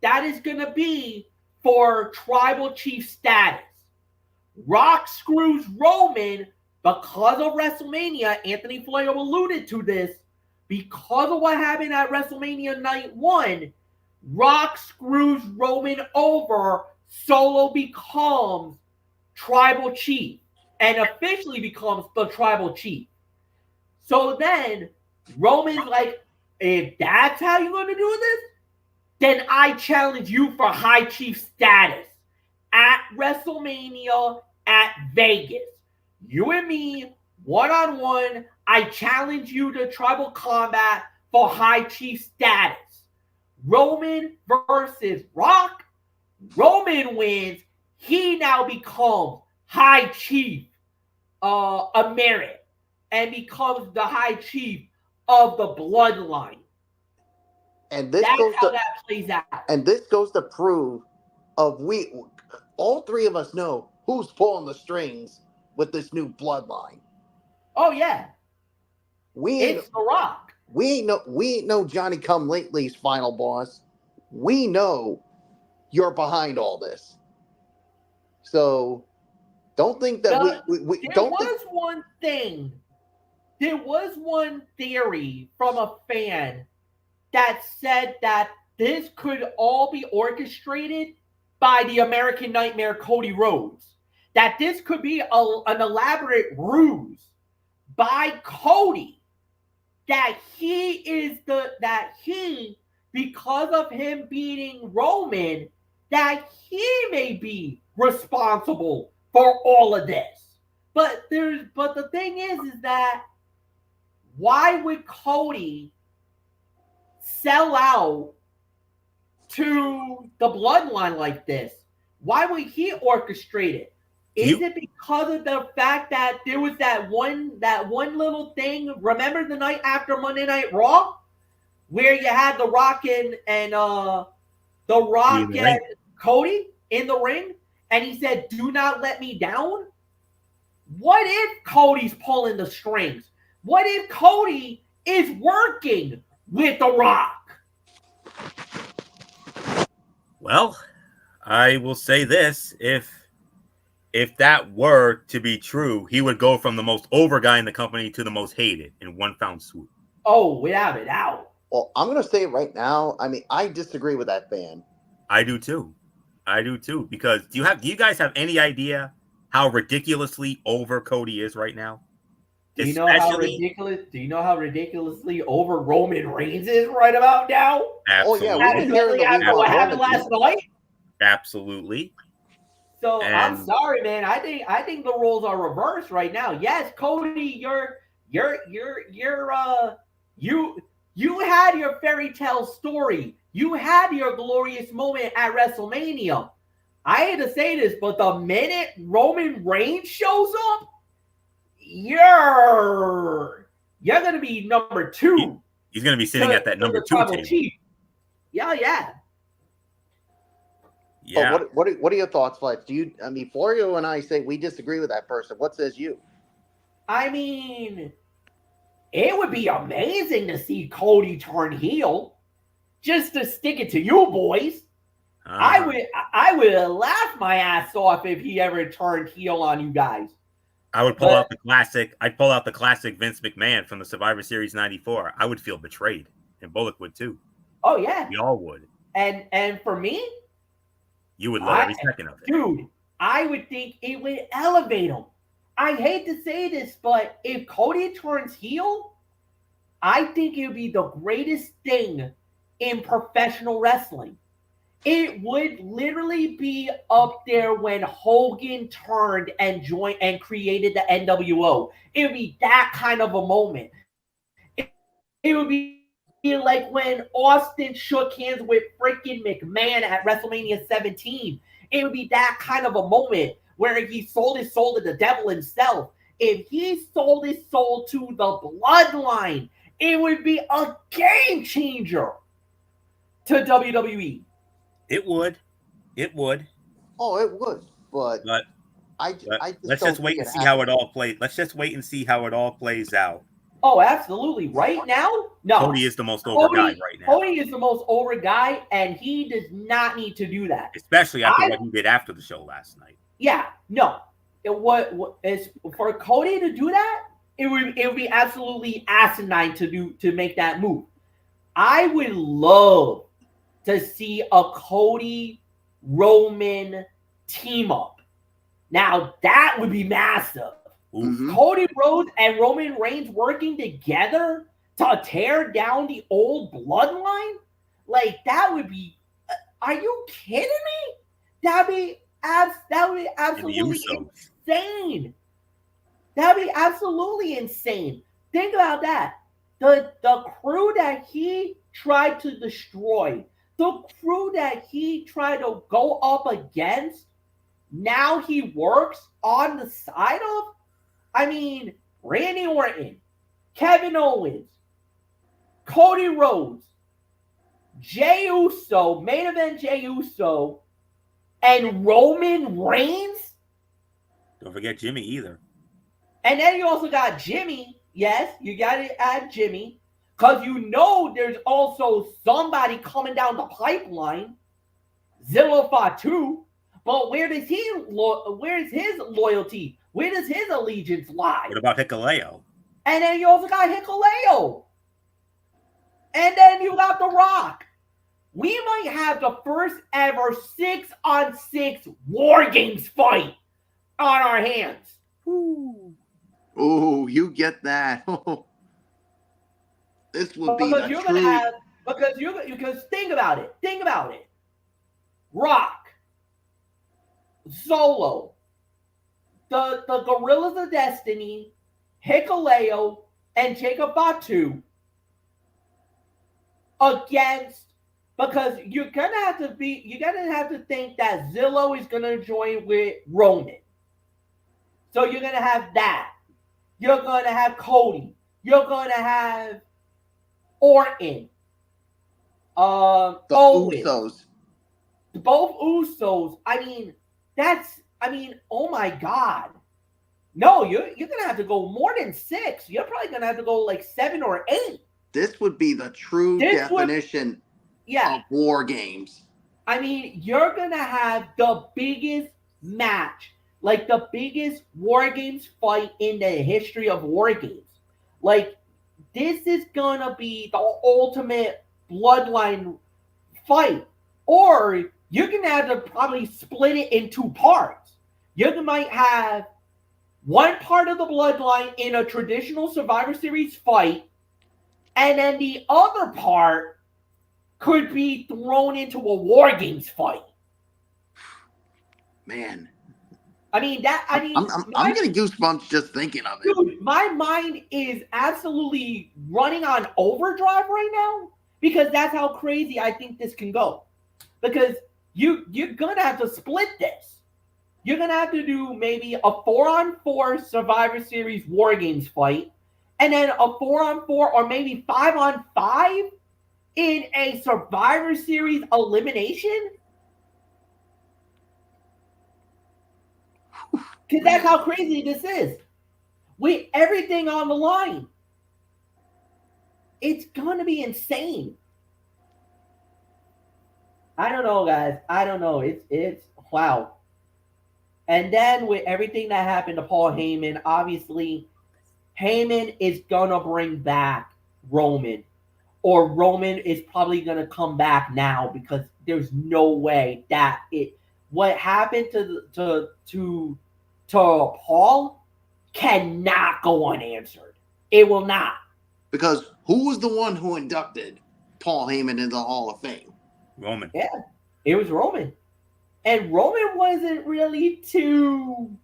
that is going to be for tribal chief status. Rock screws Roman because of WrestleMania. Anthony Flair alluded to this. Because of what happened at WrestleMania Night 1, Rock screws Roman over. Solo becomes tribal chief and officially becomes the tribal chief. So then Roman's like, if that's how you're going to do this, then I challenge you for high chief status at WrestleMania at Vegas. You and me, one-on-one, I challenge you to tribal combat for high chief status. Roman versus Rock. Roman wins. He now becomes high chief emerit and becomes the high chief of the bloodline. And this That's goes how to, that plays out. And this goes to prove all three of us know who's pulling the strings with this new bloodline. Oh yeah, it's The Rock. We ain't no Johnny Come Lately's final boss. We know you're behind all this. So don't think that There was one theory from a fan that said that this could all be orchestrated by the American Nightmare Cody Rhodes. That this could be an elaborate ruse by Cody. That because of him beating Roman, that he may be responsible for all of this. But the thing is that why would Cody sell out to the bloodline like this? Why would he orchestrate it? Is it because of the fact that there was that one little thing? Remember the night after Monday Night Raw, where you had The Rock and Cody in the ring, and he said, "Do not let me down." What if Cody's pulling the strings? What if Cody is working with The Rock? Well, I will say this: if that were to be true, he would go from the most over guy in the company to the most hated in one found swoop. Oh, without a doubt. Well, I'm going to say it right now. I mean, I disagree with that fan. I do too. Because do you guys have any idea how ridiculously over Cody is right now? Do you know how ridiculously over Roman Reigns is right about now? Absolutely. Oh yeah, we've been hearing after what happened last night. Absolutely. So I'm sorry, man. I think the roles are reversed right now. Yes, Cody, you had your fairy tale story. You had your glorious moment at WrestleMania. I hate to say this, but the minute Roman Reigns shows up, you're gonna be number 2. He's gonna be sitting at that number 2 table. Chief. Yeah. Yeah. But what are your thoughts, Fletch? I mean, Florio and I say we disagree with that person. What says you? I mean, it would be amazing to see Cody turn heel. Just to stick it to you boys. Uh-huh. I would laugh my ass off if he ever turned heel on you guys. I would pull out the classic. I'd pull out the classic Vince McMahon from the Survivor Series '94. I would feel betrayed, and Bullock would too. Oh yeah, we all would. And for me, you would love every second of it, dude. I would think it would elevate him. I hate to say this, but if Cody turns heel, I think it would be the greatest thing in professional wrestling. It would literally be up there when Hogan turned and joined and created the NWO. It would be that kind of a moment. It would be like when Austin shook hands with freaking McMahon at WrestleMania 17. It would be that kind of a moment where he sold his soul to the devil himself. If he sold his soul to the bloodline, it would be a game changer to WWE. It would. Oh, it would. But let's just wait and see how it all plays. Let's just wait and see how it all plays out. Oh, absolutely. Right now, no. Cody is the most over guy right now. Cody is the most over guy, and he does not need to do that. Especially after what he did after the show last night. Yeah, no. What is for Cody to do that? It would be absolutely asinine to make that move. I would love to see a Cody Roman team up. Now that would be massive. Mm-hmm. Cody Rhodes and Roman Reigns working together to tear down the old bloodline? Like that would be. Are you kidding me? That'd be absolutely insane. That'd be absolutely insane. Think about that. The crew that he tried to destroy, the crew that he tried to go up against, now he works on the side of. I mean, Randy Orton, Kevin Owens, Cody Rhodes, Jey Uso, main event Jey Uso, and Roman Reigns. Don't forget Jimmy either. And then you also got Jimmy. Yes, you got to add Jimmy. Because you know there's also somebody coming down the pipeline. Zillow Fatu. But where's his loyalty? Where does his allegiance lie? What about Hikuleo? And then you also got Hikuleo. And then you got The Rock. We might have the first ever 6-on-6 War Games fight on our hands. Ooh, you get that. This would be because you're gonna have because think about it. Rock, Solo, the Gorillas of Destiny, Hikuleo, and Jacob Fatu against, because you're gonna have to think that Zillow is gonna join with Roman. So you're gonna have that. You're gonna have Cody. You're gonna have Orton. The Usos. Both Usos. Oh my God. No, you're gonna have to go more than 6. You're probably gonna have to go like 7 or 8. This would be the true definition of War Games. I mean, you're gonna have the biggest match, like the biggest War Games fight in the history of War Games. Like, this is gonna be the ultimate bloodline fight. Or you're gonna have to probably split it in 2 parts. You might have one part of the bloodline in a traditional Survivor Series fight, and then the other part could be thrown into a War Games fight. Man. I'm getting goosebumps just thinking of it. Dude, my mind is absolutely running on overdrive right now because that's how crazy I think this can go. Because you're going to have to split this. You're going to have to do maybe a 4-on-4 Survivor Series War Games fight, and then a 4-on-4 or maybe 5-on-5 in a Survivor Series elimination. Because that's how crazy this is. With everything on the line. It's going to be insane. I don't know, guys. I don't know. It's wow. And then with everything that happened to Paul Heyman, obviously Heyman is gonna bring back Roman, or Roman is probably gonna come back now because there's no way that it. What happened to Paul cannot go unanswered. It will not. Because who was the one who inducted Paul Heyman into the Hall of Fame? Roman. Yeah, it was Roman. And Roman wasn't really too,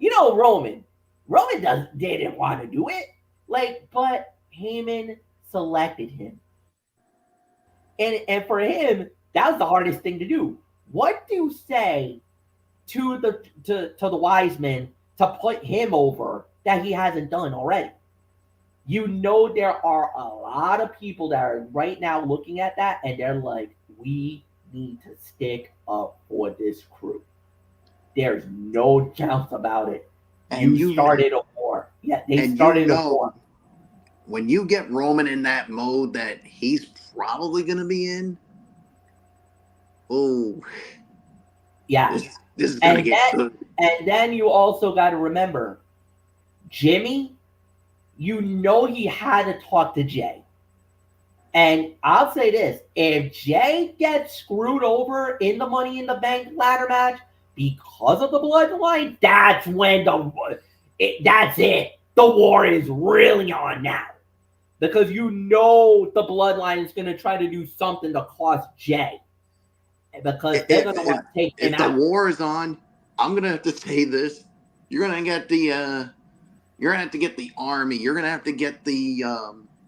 Roman. Roman didn't want to do it. But Heyman selected him. And for him, that was the hardest thing to do. What do you say to the wise men to put him over that he hasn't done already? There are a lot of people that are right now looking at that and they're like, we need to stick up for this crew. There's no doubt about it. And you started a war. Yeah, they started a war. When you get Roman in that mode that he's probably going to be in, yeah, this is going to get good. And then you also got to remember, Jimmy, he had to talk to Jay. And I'll say this, if Jay gets screwed over in the Money in the Bank ladder match because of the bloodline, that's when that's it. The war is really on now. Because the bloodline is going to try to do something to cost Jay. Because they're going to want to take him out. If the war is on, I'm going to have to say this. You're going to get the army. You're going to have to get the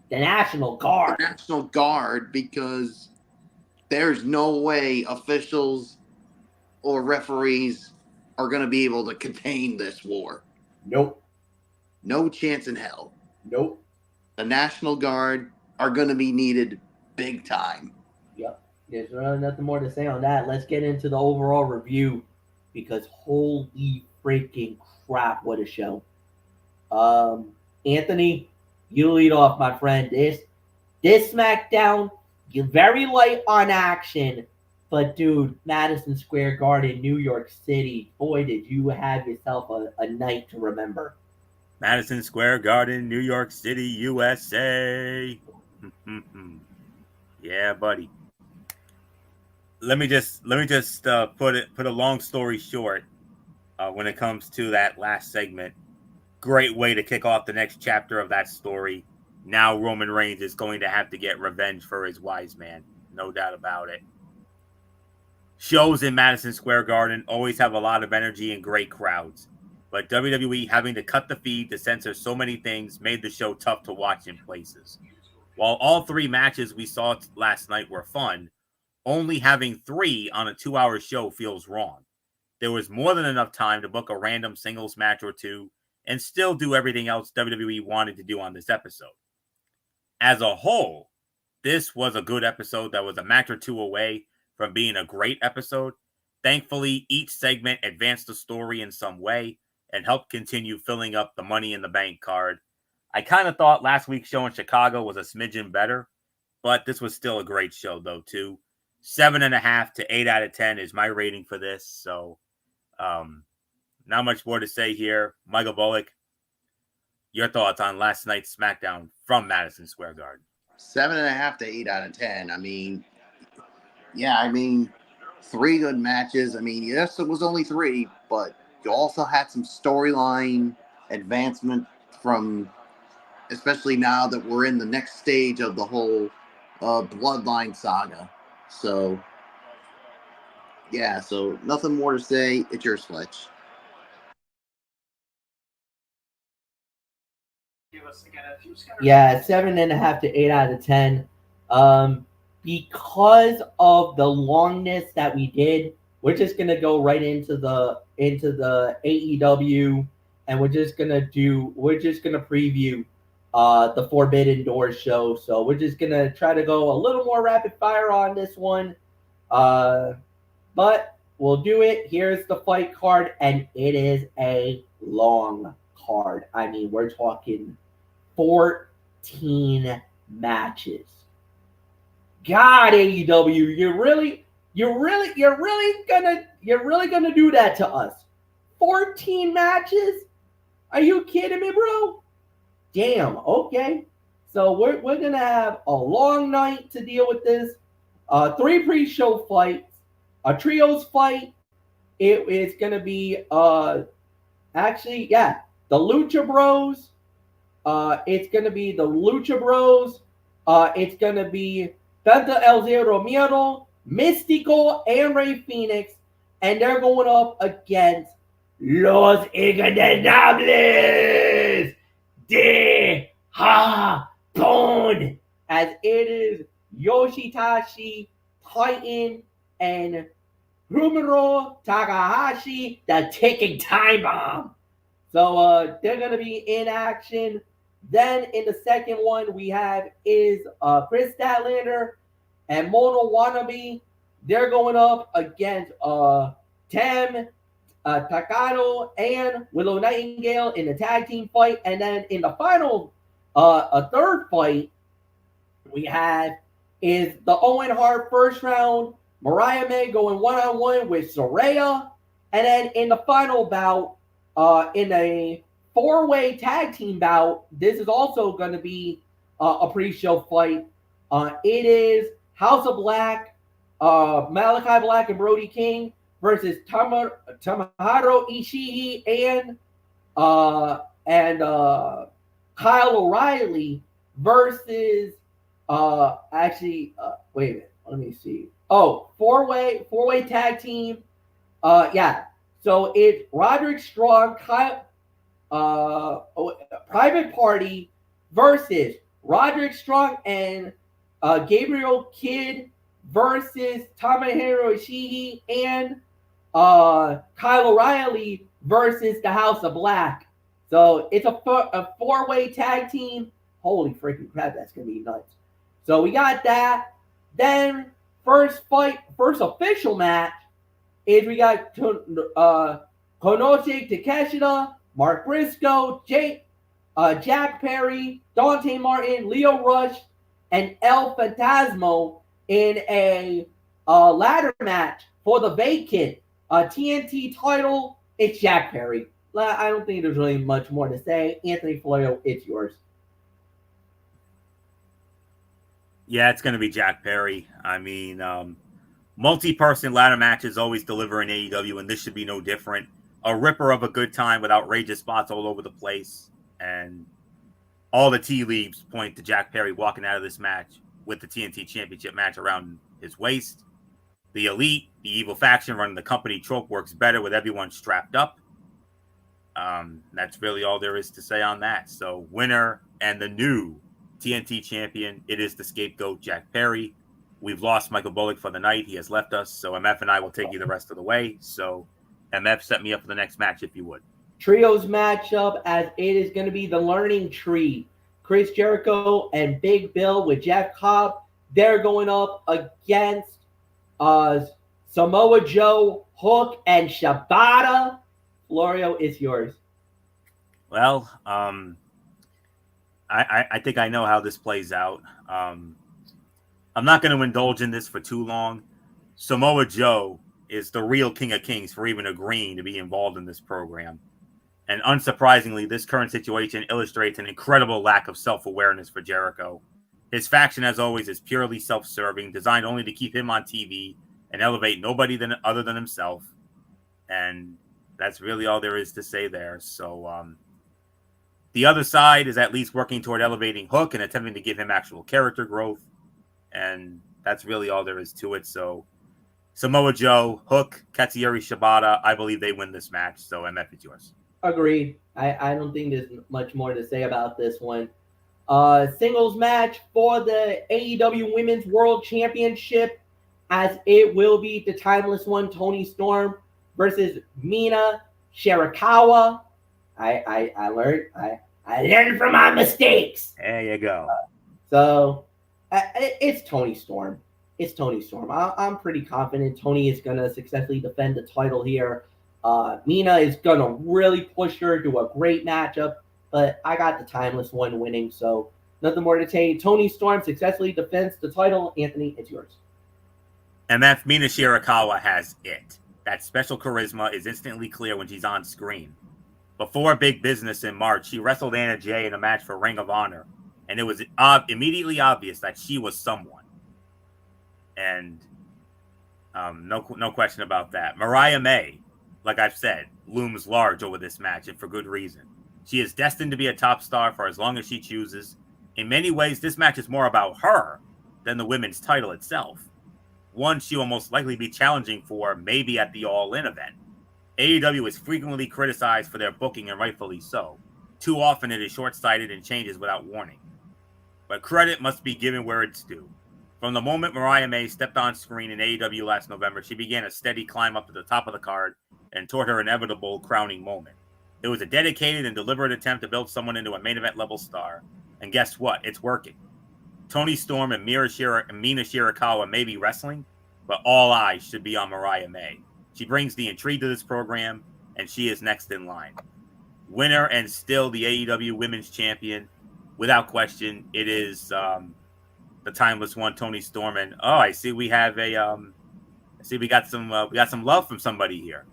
National Guard. The National Guard, because there's no way officials or referees are going to be able to contain this war. Nope. No chance in hell. Nope. The National Guard are going to be needed big time. Yep. There's really nothing more to say on that. Let's get into the overall review, because holy freaking crap, what a show. Anthony, you lead off, my friend. This SmackDown, you're very light on action, but dude, Madison Square Garden, New York City, boy, did you have yourself a night to remember. Madison Square Garden, New York City, USA. Yeah, buddy. Let me just put a long story short. When it comes to that last segment, great way to kick off the next chapter of that story. Now Roman Reigns is going to have to get revenge for his wise man. No doubt about it. Shows in Madison Square Garden always have a lot of energy and great crowds. But WWE having to cut the feed to censor so many things made the show tough to watch in places. While all 3 matches we saw last night were fun, only having 3 on a 2-hour show feels wrong. There was more than enough time to book a random singles match or 2 and still do everything else WWE wanted to do on this episode. As a whole, this was a good episode that was a match or 2 away from being a great episode. Thankfully, each segment advanced the story in some way and helped continue filling up the Money in the Bank card. I kind of thought last week's show in Chicago was a smidgen better, but this was still a great show though too. 7.5 to 8 out of 10 is my rating for this. So, not much more to say here. Michael Bullock, your thoughts on last night's SmackDown from Madison Square Garden? 7.5 to 8 out of 10. I mean, 3 good matches. I mean, yes, it was only 3, but you also had some storyline advancement from, especially now that we're in the next stage of the whole Bloodline saga. So, so nothing more to say. It's yours, Fletch. Yeah, 7.5 to 8 out of 10. Because of the longness that we did, we're just gonna go right into the AEW, and we're just gonna preview the Forbidden Doors show. So we're just gonna try to go a little more rapid fire on this one. But we'll do it. Here's the fight card, and it is a long card. I mean, we're talking 14 matches. God, AEW, you're really gonna do that to us? 14 matches? Are you kidding me, bro? Damn. Okay. So we're gonna have a long night to deal with this. 3 pre-show fights, a trios fight. It is gonna be actually, yeah, the Lucha Bros. It's gonna be the Lucha Bros. It's gonna be Santa El Zero Miedo, Mystico, and Rey Phoenix, and they're going up against Los Ingobernables de Japón, as it is Yoshitashi, Titan, and Rumoro Takahashi, the ticking time bomb. So they're gonna be in action. Then in the second one we have is Chris Statlander and Mono Wannabe. They're going up against Tam Takano and Willow Nightingale in the tag team fight. And then in the final, a third fight we have is the Owen Hart first round. Mariah May going one-on-one with Soraya. And then in the final bout, in a 4-way tag team bout, this is also going to be a pre-show fight. It is House of Black, Malachi Black and Brody King versus Tomohiro Ishii and Kyle O'Reilly versus wait a minute, let me see. Oh, four-way tag team. Yeah. So it's Roderick Strong, Private Party versus Roderick Strong and Gabriel Kidd versus Tomohiro Ishii and Kyle O'Reilly versus the House of Black. So it's a 4-way tag team. Holy freaking crap, that's going to be nuts. So we got that. Then first official match is we got Konosuke Takeshita, Mark Briscoe, Jack Perry, Dante Martin, Leo Rush, and El Fantasmo in a ladder match for the vacant TNT title. It's Jack Perry. I don't think there's really much more to say. Anthony Florio, it's yours. Yeah, it's going to be Jack Perry. I mean, multi-person ladder matches always deliver in AEW, and this should be no different. A ripper of a good time with outrageous spots all over the place. And all the tea leaves point to Jack Perry walking out of this match with the TNT Championship match around his waist. The Elite, the evil faction running the company trope works better with everyone strapped up. That's really all there is to say on that. So winner and the new TNT champion, it is the scapegoat, Jack Perry. We've lost Michael Bullock for the night. He has left us. So MF and I will take you the rest of the way. So MF, set me up for the next match if you would. Trios matchup, as it is going to be the Learning Tree. Chris Jericho and Big Bill with Jeff Cobb. They're going up against Samoa Joe, Hook, and Shibata. Florio, is yours. Well, I think I know how this plays out. I'm not going to indulge in this for too long. Samoa Joe is the real King of Kings for even agreeing to be involved in this program. And unsurprisingly, this current situation illustrates an incredible lack of self-awareness for Jericho. His faction, as always, is purely self-serving, designed only to keep him on TV and elevate nobody other than himself. And that's really all there is to say there. So the other side is at least working toward elevating Hook and attempting to give him actual character growth. And that's really all there is to it. So Samoa Joe, Hook, Katsuyori Shibata, I believe they win this match. So MF, it's yours. Agreed. I don't think there's much more to say about this one. Singles match for the AEW Women's World Championship, as it will be the timeless one, Toni Storm versus Mina Shirakawa. I learned from my mistakes. There you go. So it's Toni Storm. it's Tony Storm. I'm pretty confident Tony is going to successfully defend the title here. Mina is going to really push her to a great matchup, but I got the timeless one winning, so nothing more to say. Tony Storm successfully defends the title. Anthony, it's yours. And that Mina Shirakawa has it. That special charisma is instantly clear when she's on screen. Before Big Business in March, she wrestled Anna Jay in a match for Ring of Honor, and it was immediately obvious that she was someone. And no question about that. Mariah May, like I've said, looms large over this match, and for good reason. She is destined to be a top star for as long as she chooses. In many ways, this match is more about her than the women's title itself. One she will most likely be challenging for, maybe at the All In event. AEW is frequently criticized for their booking, and rightfully so. Too often it is short-sighted and changes without warning. But credit must be given where it's due. From the moment Mariah May stepped on screen in AEW last November, she began a steady climb up to the top of the card and toward her inevitable crowning moment. It was a dedicated and deliberate attempt to build someone into a main event level star. And guess what? It's working. Tony Storm and Mina Shirakawa may be wrestling, but all eyes should be on Mariah May. She brings the intrigue to this program, and she is next in line. Winner and still the AEW Women's Champion. Without question, it is the timeless one, Tony Storm. And I see we have we got some love from somebody here.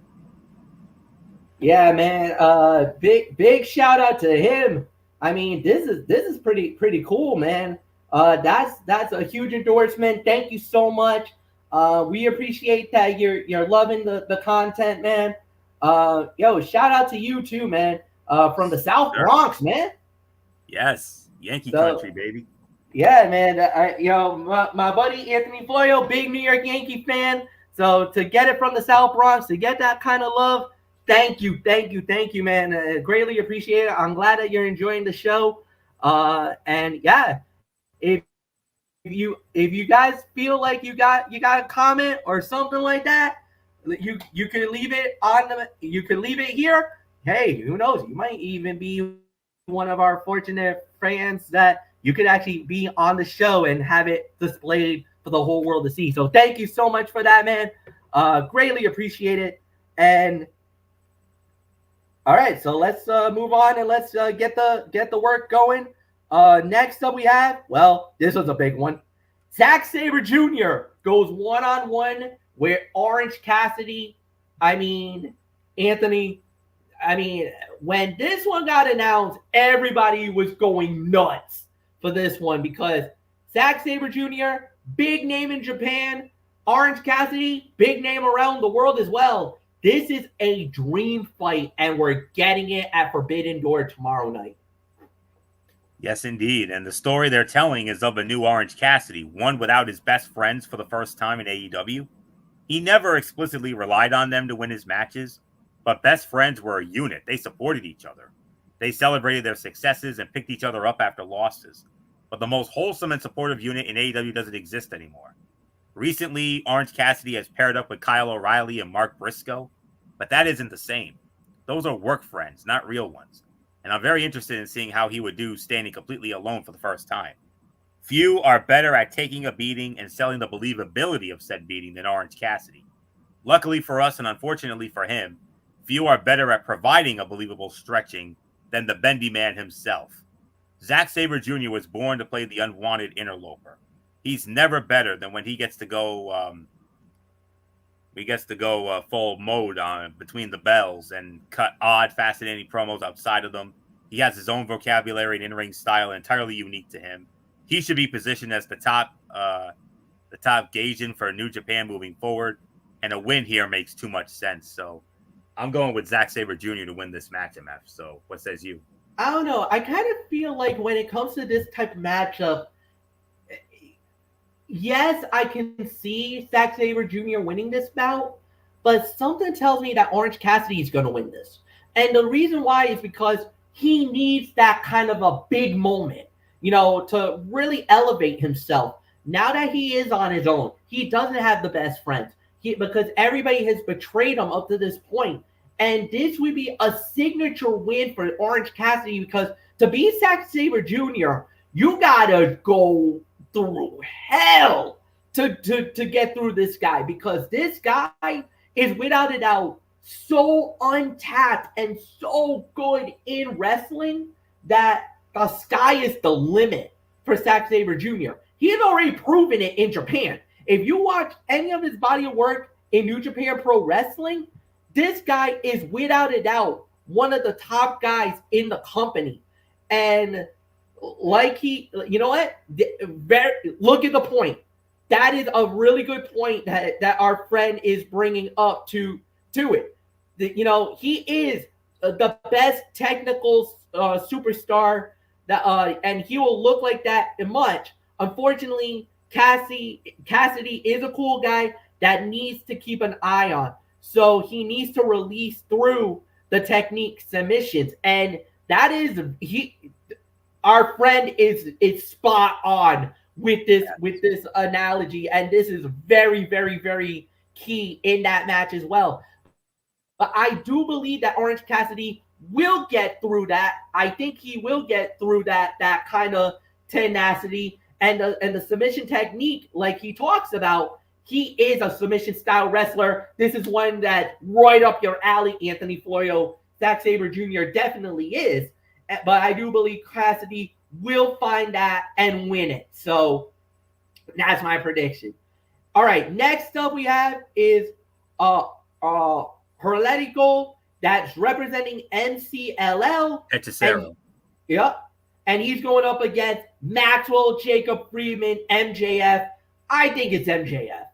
Yeah, man. Big shout out to him. I mean, this is pretty cool, man. That's a huge endorsement. Thank you so much. We appreciate that you're loving the content, man. Shout out to you too, man. From the South Bronx, man. Yes, Yankee country, baby. Yeah, man. My buddy Anthony Floyo, big New York Yankee fan. So to get it from the South Bronx, to get that kind of love, thank you, man. Greatly appreciate it. I'm glad that you're enjoying the show. And yeah, if you guys feel like you got a comment or something like that, you can leave it here. Hey, who knows? You might even be one of our fortunate fans that you could actually be on the show and have it displayed for the whole world to see. So thank you so much for that, man. Greatly appreciate it. And all right, so let's move on and let's get the work going. Next up we have, this was a big one. Zack Sabre Jr. goes one-on-one with Orange Cassidy. Anthony, when this one got announced, everybody was going nuts for this one because Zack Sabre Jr., big name in Japan. Orange Cassidy, big name around the world as well. This is a dream fight, and we're getting it at Forbidden Door tomorrow night. Yes, indeed. And the story they're telling is of a new Orange Cassidy, one without his best friends for the first time in AEW. He never explicitly relied on them to win his matches, but best friends were a unit. They supported each other. They celebrated their successes and picked each other up after losses. But the most wholesome and supportive unit in AEW doesn't exist anymore. Recently, Orange Cassidy has paired up with Kyle O'Reilly and Mark Briscoe, but that isn't the same. Those are work friends, not real ones. And I'm very interested in seeing how he would do standing completely alone for the first time. Few are better at taking a beating and selling the believability of said beating than Orange Cassidy. Luckily for us and unfortunately for him, few are better at providing a believable stretching than the bendy man himself. Zack Sabre Jr. was born to play the unwanted interloper. He's never better than when he gets to go full mode on between the bells and cut odd, fascinating promos outside of them. He has his own vocabulary and in-ring style entirely unique to him. He should be positioned as the top Gaijin for New Japan moving forward, and a win here makes too much sense. So I'm going with Zack Sabre Jr. to win this match, MF. So what says you? I don't know. I kind of feel like when it comes to this type of matchup, yes, I can see Zack Sabre Jr. winning this bout, but something tells me that Orange Cassidy is going to win this. And the reason why is because he needs that kind of a big moment, to really elevate himself. Now that he is on his own, he doesn't have the best friends because everybody has betrayed him up to this point. And this would be a signature win for Orange Cassidy because to beat Zack Sabre Jr., you got to go through hell to get through this guy, because this guy is without a doubt so untapped and so good in wrestling that the sky is the limit for Zack Sabre Jr. He has already proven it in Japan. If you watch any of his body of work in New Japan Pro Wrestling, this guy is without a doubt one of the top guys in the company. And like you know what? Look at the point. That is a really good point that our friend is bringing up to it. He is the best technical superstar that, and he will look like that much. Unfortunately, Cassidy is a cool guy that needs to keep an eye on. So he needs to release through the technique submissions, and that is our friend is spot on with this analogy, and this is very, very, very key in that match as well. But I do believe that Orange Cassidy will get through that. I think he will get through that kind of tenacity and the submission technique, like he talks about. He is a submission style wrestler. This is one that right up your alley, Anthony Florio. Zack Sabre Jr. definitely is. But I do believe Cassidy will find that and win it. So that's my prediction. All right, next up we have is Herletico, that's representing NCLL. Hechicero. Yep. And he's going up against Maxwell Jacob Friedman, MJF. I think it's MJF.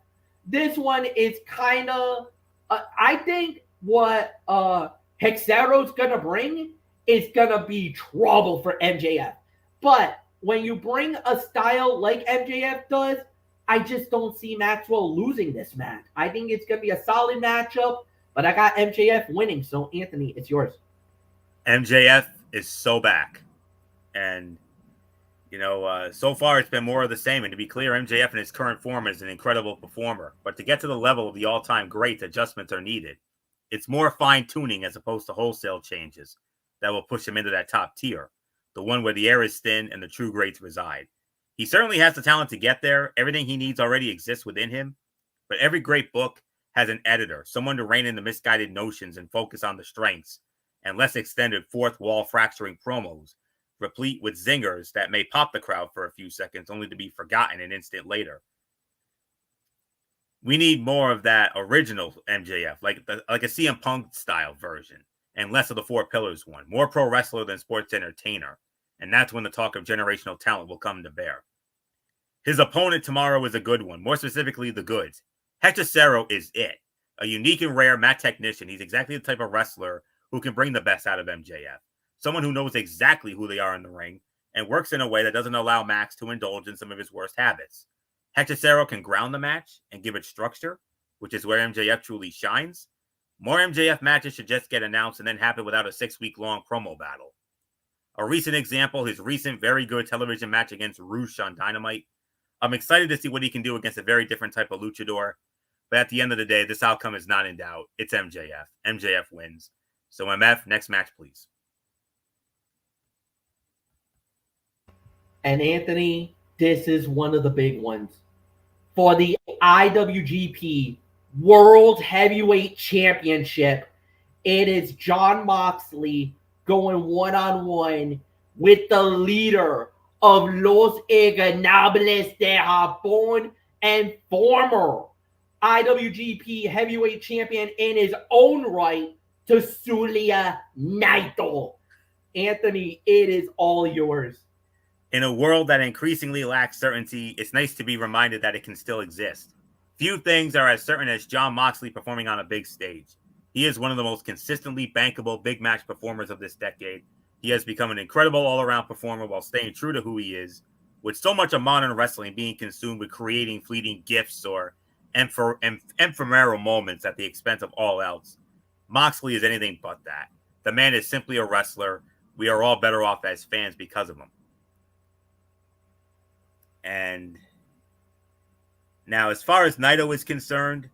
This one is kind of, I think what Hexero's going to bring is going to be trouble for MJF. But when you bring a style like MJF does, I just don't see Maxwell losing this match. I think it's going to be a solid matchup, but I got MJF winning. So, Anthony, it's yours. MJF is so back. And, so far it's been more of the same. And to be clear, MJF in his current form is an incredible performer. But to get to the level of the all-time greats, adjustments are needed. It's more fine-tuning as opposed to wholesale changes that will push him into that top tier, the one where the air is thin and the true greats reside. He certainly has the talent to get there. Everything he needs already exists within him. But every great book has an editor, someone to rein in the misguided notions and focus on the strengths, and less extended fourth wall fracturing promos, replete with zingers that may pop the crowd for a few seconds only to be forgotten an instant later. We need more of that original MJF, like a CM Punk style version, and less of the Four Pillars one. More pro wrestler than sports entertainer. And that's when the talk of generational talent will come to bear. His opponent tomorrow is a good one, more specifically the goods. Hechicero is it. A unique and rare mat technician. He's exactly the type of wrestler who can bring the best out of MJF. Someone who knows exactly who they are in the ring and works in a way that doesn't allow Max to indulge in some of his worst habits. Hechicero can ground the match and give it structure, which is where MJF truly shines. More MJF matches should just get announced and then happen without a 6-week-long promo battle. A recent example, his recent very good television match against Roosh on Dynamite. I'm excited to see what he can do against a very different type of luchador. But at the end of the day, this outcome is not in doubt. It's MJF. MJF wins. So MF, next match, please. And Anthony, this is one of the big ones. For the IWGP World Heavyweight Championship, it is Jon Moxley going one-on-one with the leader of Los Ingobernables de Japón and former IWGP Heavyweight Champion in his own right, Tetsuya Naito. Anthony, it is all yours. In a world that increasingly lacks certainty, it's nice to be reminded that it can still exist. Few things are as certain as Jon Moxley performing on a big stage. He is one of the most consistently bankable big match performers of this decade. He has become an incredible all-around performer while staying true to who he is, with so much of modern wrestling being consumed with creating fleeting gifts or ephemeral moments at the expense of all else. Moxley is anything but that. The man is simply a wrestler. We are all better off as fans because of him. And now, as far as Naito is concerned,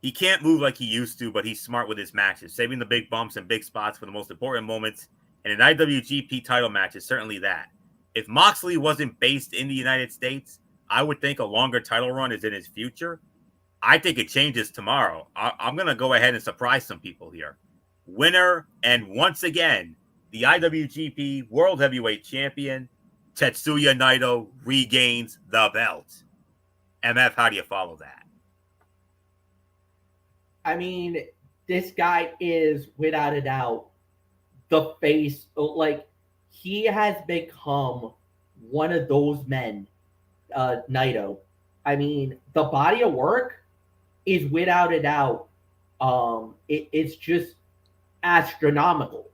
he can't move like he used to, but he's smart with his matches, saving the big bumps and big spots for the most important moments. And an IWGP title match is certainly that. If Moxley wasn't based in the United States, I would think a longer title run is in his future. I think it changes tomorrow. I'm going to go ahead and surprise some people here. Winner, and once again, the IWGP World Heavyweight Champion, Tetsuya Naito, regains the belt. MF, how do you follow that? I mean, this guy is, without a doubt, the face. Like, he has become one of those men, Naito. I mean, the body of work is, without a doubt, it's just astronomical.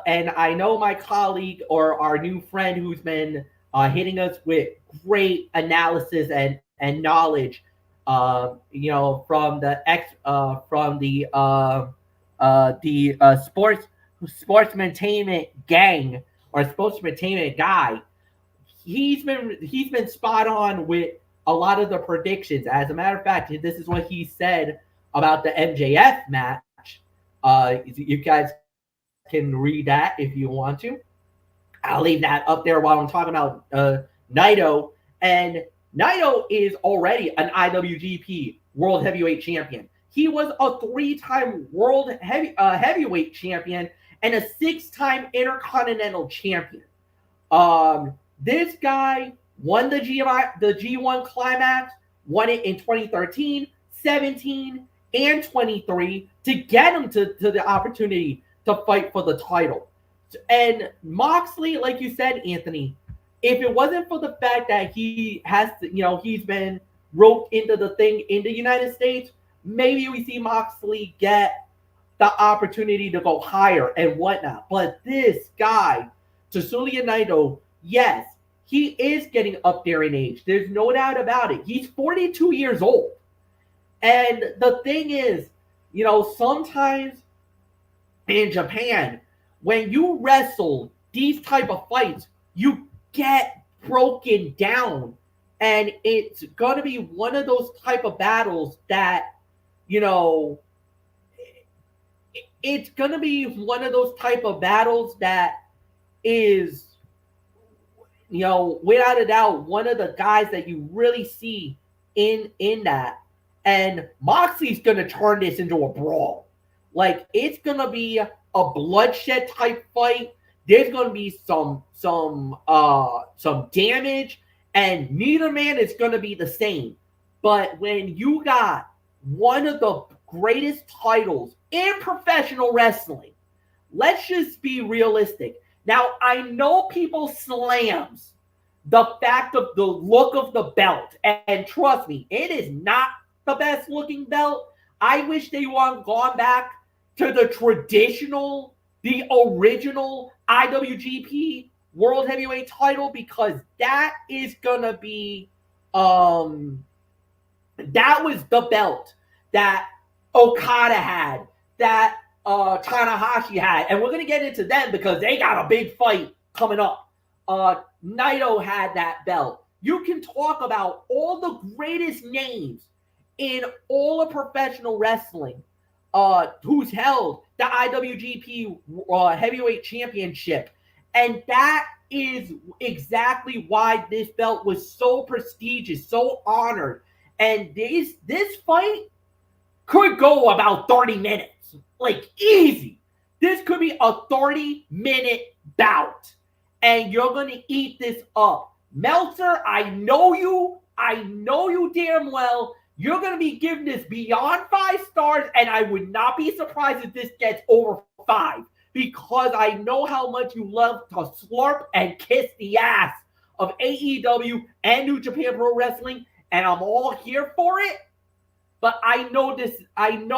And I know my colleague or our new friend who's been hitting us with great analysis and knowledge, from the sportsmantainment gang or sportsmantainment guy. He's been spot on with a lot of the predictions. As a matter of fact, this is what he said about the MJF match. You guys can read that if you want to. I'll leave that up there while I'm talking about Naito. And Naito is already an IWGP World Heavyweight Champion. He was a 3-time World Heavyweight Champion and a 6-time Intercontinental Champion. This guy won the G1 Climax, won it in 2013, 17, and 23 to get him to the opportunity to fight for the title. And Moxley, like you said, Anthony, if it wasn't for the fact that he has to, he's been roped into the thing in the United States, maybe we see Moxley get the opportunity to go higher and whatnot. But this guy, Tetsuya Naito, yes, he is getting up there in age. There's no doubt about it. He's 42 years old. And the thing is, sometimes in Japan, when you wrestle these type of fights, you get broken down. And it's going to be one of those type of battles that, it's going to be one of those type of battles that is, without a doubt, one of the guys that you really see in that. And Moxie's going to turn this into a brawl. Like, it's going to be a bloodshed type fight. There's going to be some damage, and neither man is going to be the same. But when you got one of the greatest titles in professional wrestling, let's just be realistic. Now, I know people slams the fact of the look of the belt, and trust me, it is not the best looking belt. I wish they would gone back to the original IWGP World Heavyweight title, because that is gonna be that was the belt that Okada had, that Tanahashi had, and we're gonna get into them because they got a big fight coming up. Naito had that belt. You can talk about all the greatest names in all of professional wrestling, who's held the IWGP Heavyweight Championship. And that is exactly why this belt was so prestigious, so honored. And this fight could go about 30 minutes. Like, easy. This could be a 30-minute bout. And you're going to eat this up. Meltzer, I know you damn well. You're going to be giving this beyond 5 stars, and I would not be surprised if this gets over 5, because I know how much you love to slurp and kiss the ass of AEW and New Japan Pro Wrestling, and I'm all here for it. But I know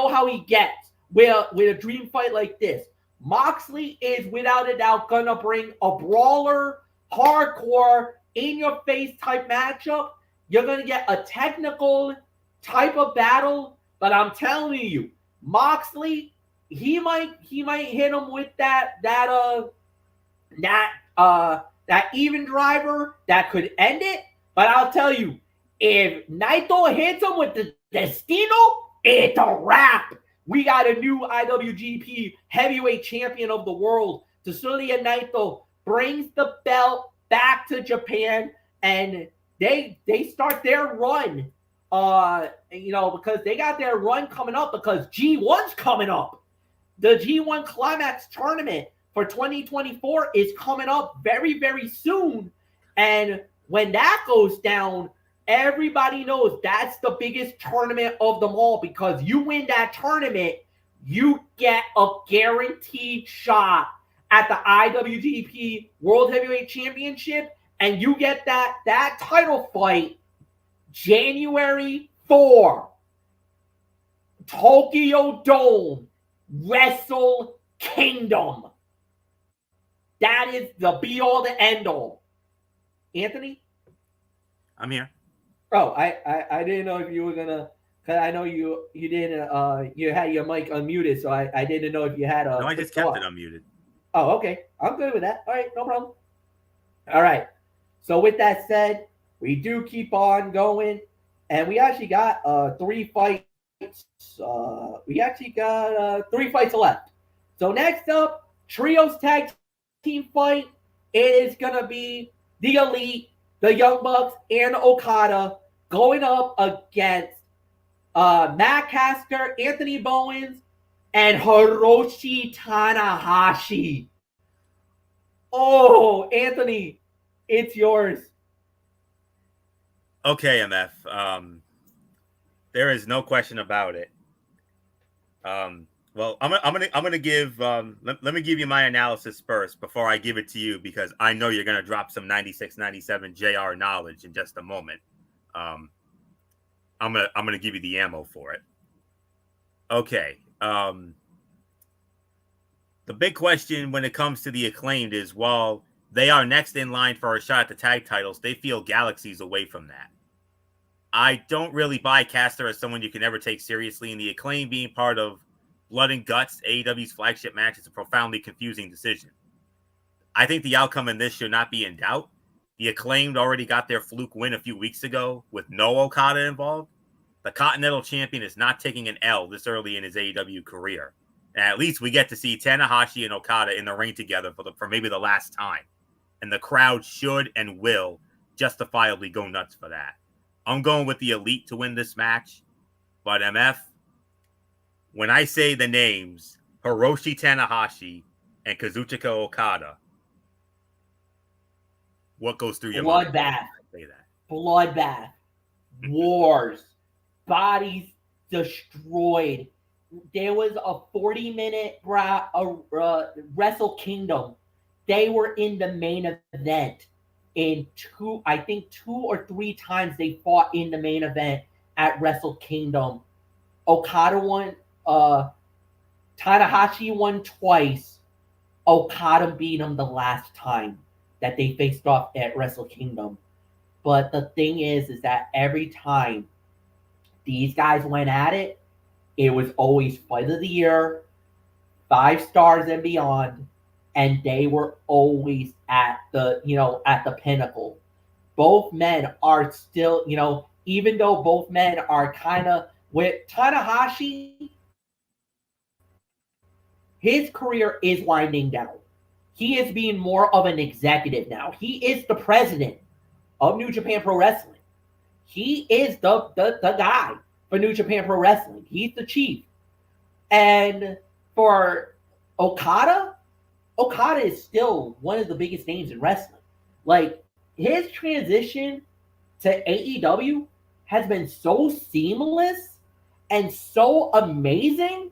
how he gets with a dream fight like this. Moxley is without a doubt going to bring a brawler, hardcore, in-your-face type matchup. You're going to get a technical type of battle, but I'm telling you, Moxley, he might hit him with that even driver that could end it. But I'll tell you, if Naito hits him with the Destino, it's a wrap. We got a new IWGP Heavyweight Champion of the world. Tetsuya Naito brings the belt back to Japan, and they start their run, because they got their run coming up because G1's coming up. The G1 Climax tournament for 2024 is coming up very, very soon. And when that goes down, everybody knows that's the biggest tournament of them all, because you win that tournament, you get a guaranteed shot at the IWGP World Heavyweight Championship, and you get that title fight January 4, Tokyo Dome, Wrestle Kingdom. That is the be all, the end all. Anthony? I'm here. Oh, I didn't know if you were gonna, cause I know you didn't you had your mic unmuted, so I didn't know if you had a. No, I just kept it unmuted. Oh, okay. I'm good with that. All right, no problem. All right. So with that said, we do keep on going, and we actually got 3 fights. We actually got 3 fights left. So next up, trios tag team fight. It is gonna be the Elite, the Young Bucks, and Okada going up against Matt Caster, Anthony Bowens, and Hiroshi Tanahashi. Oh, Anthony, it's yours. Okay, MF. There is no question about it. Well, I'm gonna give. Let me give you my analysis first before I give it to you, because I know you're gonna drop some 96, 97 JR knowledge in just a moment. I'm gonna give you the ammo for it. Okay. The big question when it comes to the Acclaimed is, while they are next in line for a shot at the tag titles, they feel galaxies away from that. I don't really buy Caster as someone you can ever take seriously, and the Acclaim being part of Blood and Guts, AEW's flagship match, is a profoundly confusing decision. I think the outcome in this should not be in doubt. The Acclaimed already got their fluke win a few weeks ago with no Okada involved. The Continental Champion is not taking an L this early in his AEW career. And at least we get to see Tanahashi and Okada in the ring together for maybe the last time. And the crowd should and will justifiably go nuts for that. I'm going with the Elite to win this match. But MF, when I say the names Hiroshi Tanahashi and Kazuchika Okada, what goes through your mind? Bloodbath. Say that. Bloodbath. Wars. Bodies destroyed. There was a 40-minute Wrestle Kingdom. They were in the main event. In 2 or 3 times they fought in the main event at Wrestle Kingdom. Okada won. Tanahashi won twice. Okada beat him the last time that they faced off at Wrestle Kingdom. But the thing is that every time these guys went at it, it was always fight of the year, 5 stars and beyond, and they were always at the pinnacle. Both men are still, even though both men are kind of, with Tanahashi, his career is winding down. He is being more of an executive now. He is the president of New Japan Pro Wrestling. He is the guy for New Japan Pro Wrestling. He's the chief. And for Okada is still one of the biggest names in wrestling. Like, his transition to AEW has been so seamless and so amazing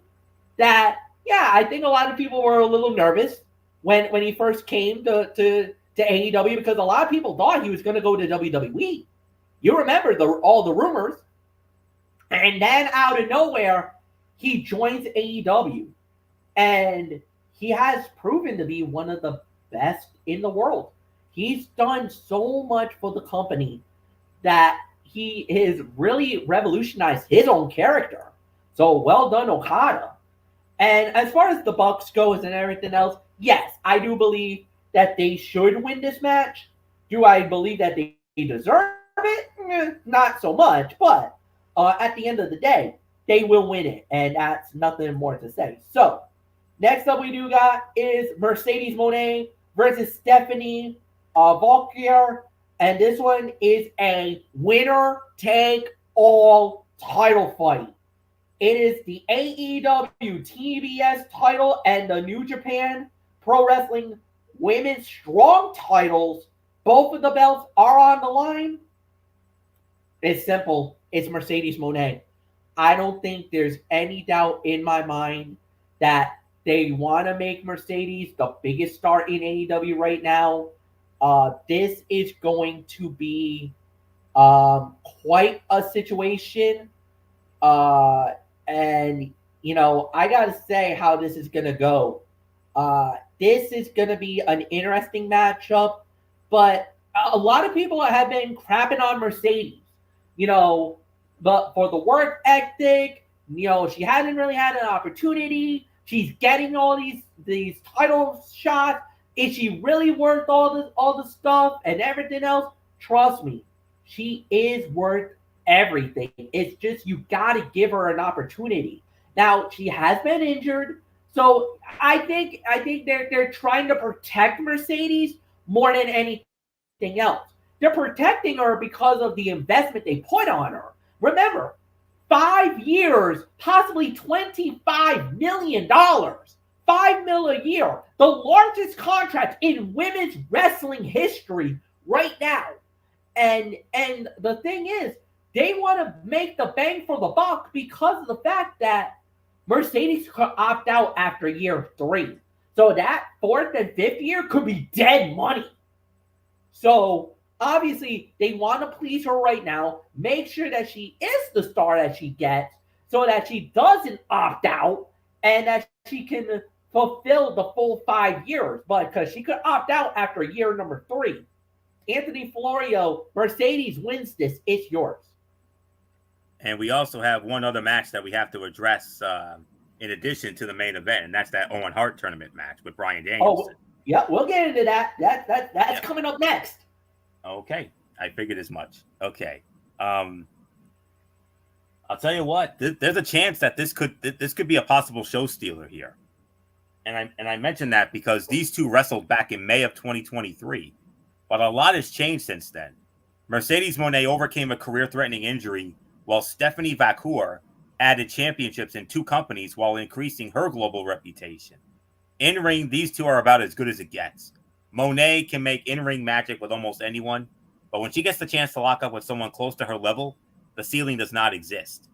that, yeah, I think a lot of people were a little nervous when he first came to AEW, because a lot of people thought he was going to go to WWE. You remember all the rumors. And then out of nowhere, he joins AEW. And he has proven to be one of the best in the world. He's done so much for the company that he has really revolutionized his own character. So well done, Okada. And as far as the Bucks goes and everything else, yes, I do believe that they should win this match. Do I believe that they deserve it? Not so much, but at the end of the day, they will win it, and that's nothing more to say. So, next up we do got is Mercedes Moné versus Stephanie Valkyrie, And this one is a winner take all title fight. It is the AEW TBS title and the New Japan Pro Wrestling Women's Strong titles. Both of the belts are on the line. It's simple. It's Mercedes Moné. I don't think there's any doubt in my mind that they want to make Mercedes the biggest star in AEW right now. This is going to be quite a situation. And, I got to say how this is going to go. This is going to be an interesting matchup, but a lot of people have been crapping on Mercedes, but for the work ethic, she hasn't really had an opportunity. She's getting all these title shots. Is she really worth all the stuff and everything else? Trust me, she is worth everything. It's just you got to give her an opportunity. Now she has been injured, so I think they're trying to protect Mercedes more than anything else. They're protecting her because of the investment they put on her. Remember, 5 years, possibly $25 million. $5 million a year, the largest contract in women's wrestling history right now. And the thing is, they want to make the bang for the buck because of the fact that Mercedes could opt out after year 3. So that 4th and 5th year could be dead money. So obviously they want to please her right now, make sure that she is the star that she gets so that she doesn't opt out and that she can fulfill the full 5 years. But because she could opt out after year number 3. Anthony Florio, Mercedes wins this. It's yours. And we also have one other match that we have to address in addition to the main event, and that's that Owen Hart tournament match with Bryan Danielson. Oh, yeah, we'll get into that. That's coming up next. Okay, I figured as much. Okay, I'll tell you what. There's a chance that this could be a possible show stealer here, and I mentioned that because these two wrestled back in May of 2023, but a lot has changed since then. Mercedes Moné overcame a career-threatening injury, while Stephanie Vacour added championships in 2 companies while increasing her global reputation. In-ring, these two are about as good as it gets. Moné can make in-ring magic with almost anyone, but when she gets the chance to lock up with someone close to her level, the ceiling does not exist.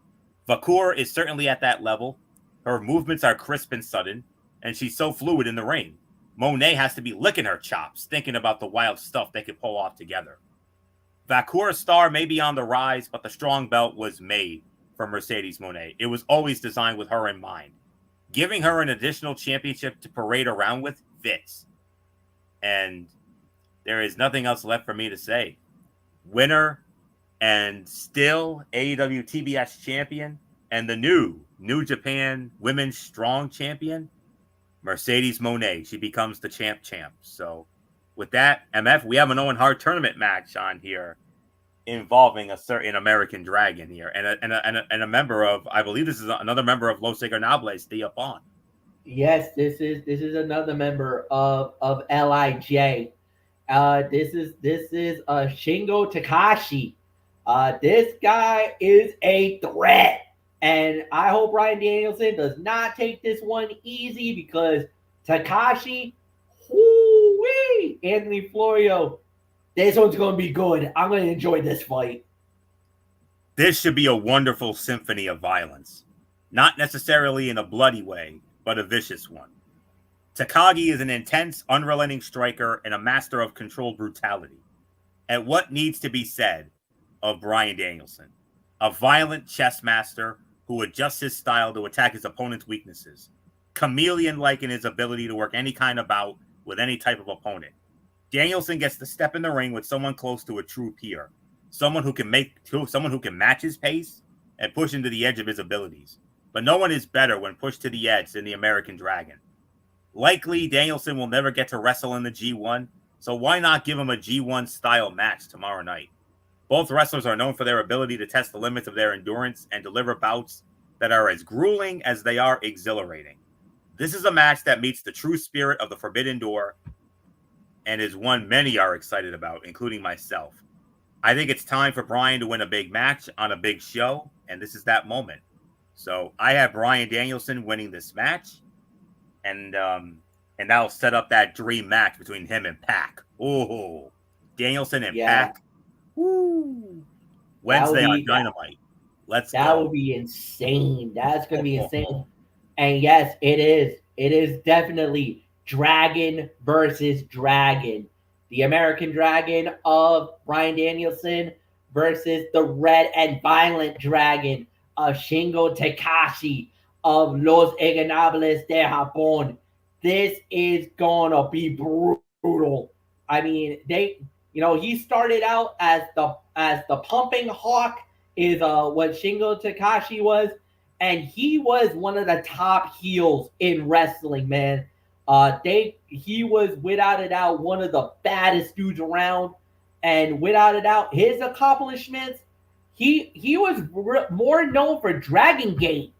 Vacour is certainly at that level. Her movements are crisp and sudden, and she's so fluid in the ring. Moné has to be licking her chops, thinking about the wild stuff they could pull off together. Vacour's star may be on the rise, but the strong belt was made for Mercedes Moné. It was always designed with her in mind. Giving her an additional championship to parade around with fits. And there is nothing else left for me to say. Winner and still AEW TBS champion and the New Japan Women's Strong champion, Mercedes Moné. She becomes the champ. So with that, MF, we have an Owen Hart tournament match on here involving a certain American Dragon here and a member of, I believe this is another member of Los Ingobernables, the Upon. Yes, this is another member of LIJ. This is Shingo Takahashi. This guy is a threat, and I hope Bryan Danielson does not take this one easy because Takahashi, whoo-wee, Anthony Florio, this one's going to be good. I'm going to enjoy this fight. This should be a wonderful symphony of violence. Not necessarily in a bloody way, but a vicious one. Takagi is an intense, unrelenting striker and a master of controlled brutality. And what needs to be said of Bryan Danielson? A violent chess master who adjusts his style to attack his opponent's weaknesses. Chameleon-like in his ability to work any kind of bout with any type of opponent. Danielson gets to step in the ring with someone close to a true peer. Someone who can match his pace and push him to the edge of his abilities. But no one is better when pushed to the edge than the American Dragon. Likely, Danielson will never get to wrestle in the G1, so why not give him a G1 style match tomorrow night? Both wrestlers are known for their ability to test the limits of their endurance and deliver bouts that are as grueling as they are exhilarating. This is a match that meets the true spirit of the Forbidden Door and is one many are excited about, including myself. I think it's time for Bryan to win a big match on a big show, and this is that moment. So I have Bryan Danielson winning this match, and that'll set up that dream match between him and Pac. Oh, Danielson and Yeah, Pac. Woo! that would Wednesday on be Dynamite. Let's that go. would be insane. That's gonna be insane. And yes, it is. It is definitely Dragon versus Dragon. The American Dragon of Bryan Danielson versus the Red and Violent Dragon of Shingo Takashi of Los Ingobernables de Japón. This is gonna be brutal. I mean, he started out as the pumping hawk is what Shingo Takashi was, and he was one of the top heels in wrestling, man. He was without a doubt one of the baddest dudes around, and without a doubt, his accomplishments. He was more known for Dragon Gate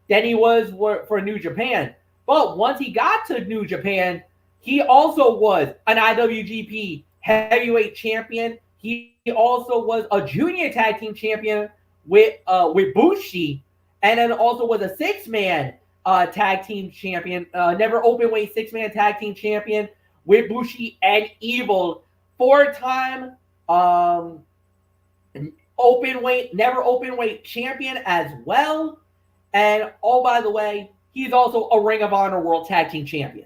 than he was for New Japan. But once he got to New Japan, he also was an IWGP heavyweight champion. He also was a junior tag team champion with Bushi, and then also was a 6-man tag team champion, never open weight 6-man tag team champion with Bushi and Evil, 4-time never open weight champion as well. And oh, by the way, he's also a Ring of Honor World Tag Team Champion.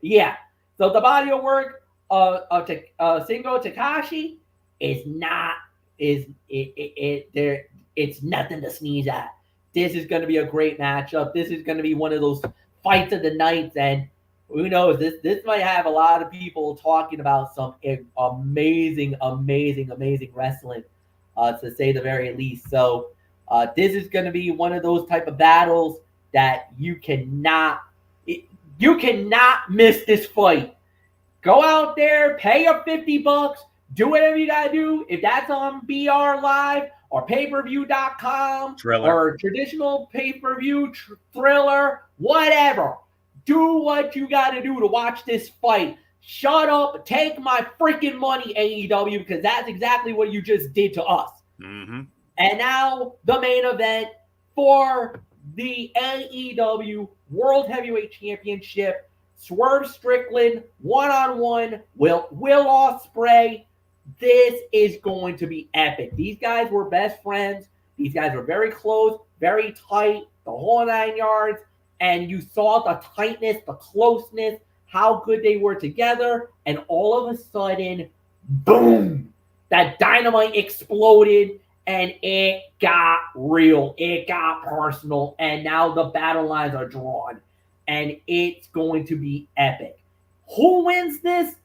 Yeah. So the body of work of Shingo Takashi is not it's nothing to sneeze at. This is going to be a great matchup. This is going to be one of those fights of the nights, and who knows? This might have a lot of people talking about some amazing wrestling, to say the very least. So this is going to be one of those type of battles that you cannot miss this fight. Go out there, pay your $50, do whatever you gotta do. If that's on BR Live or pay-per-view.com or traditional pay-per-view thriller, whatever. Do what you gotta do to watch this fight. Shut up, take my freaking money, AEW, because that's exactly what you just did to us. Mm-hmm. And now the main event for the AEW World Heavyweight Championship. Swerve Strickland, one-on-one, Will Ospreay. This is going to be epic. These guys were best friends. These guys were very close, very tight, the whole 9 yards. And you saw the tightness, the closeness, how good they were together. And all of a sudden, boom, that dynamite exploded. And it got real. It got personal. And now the battle lines are drawn. And it's going to be epic. Who wins this?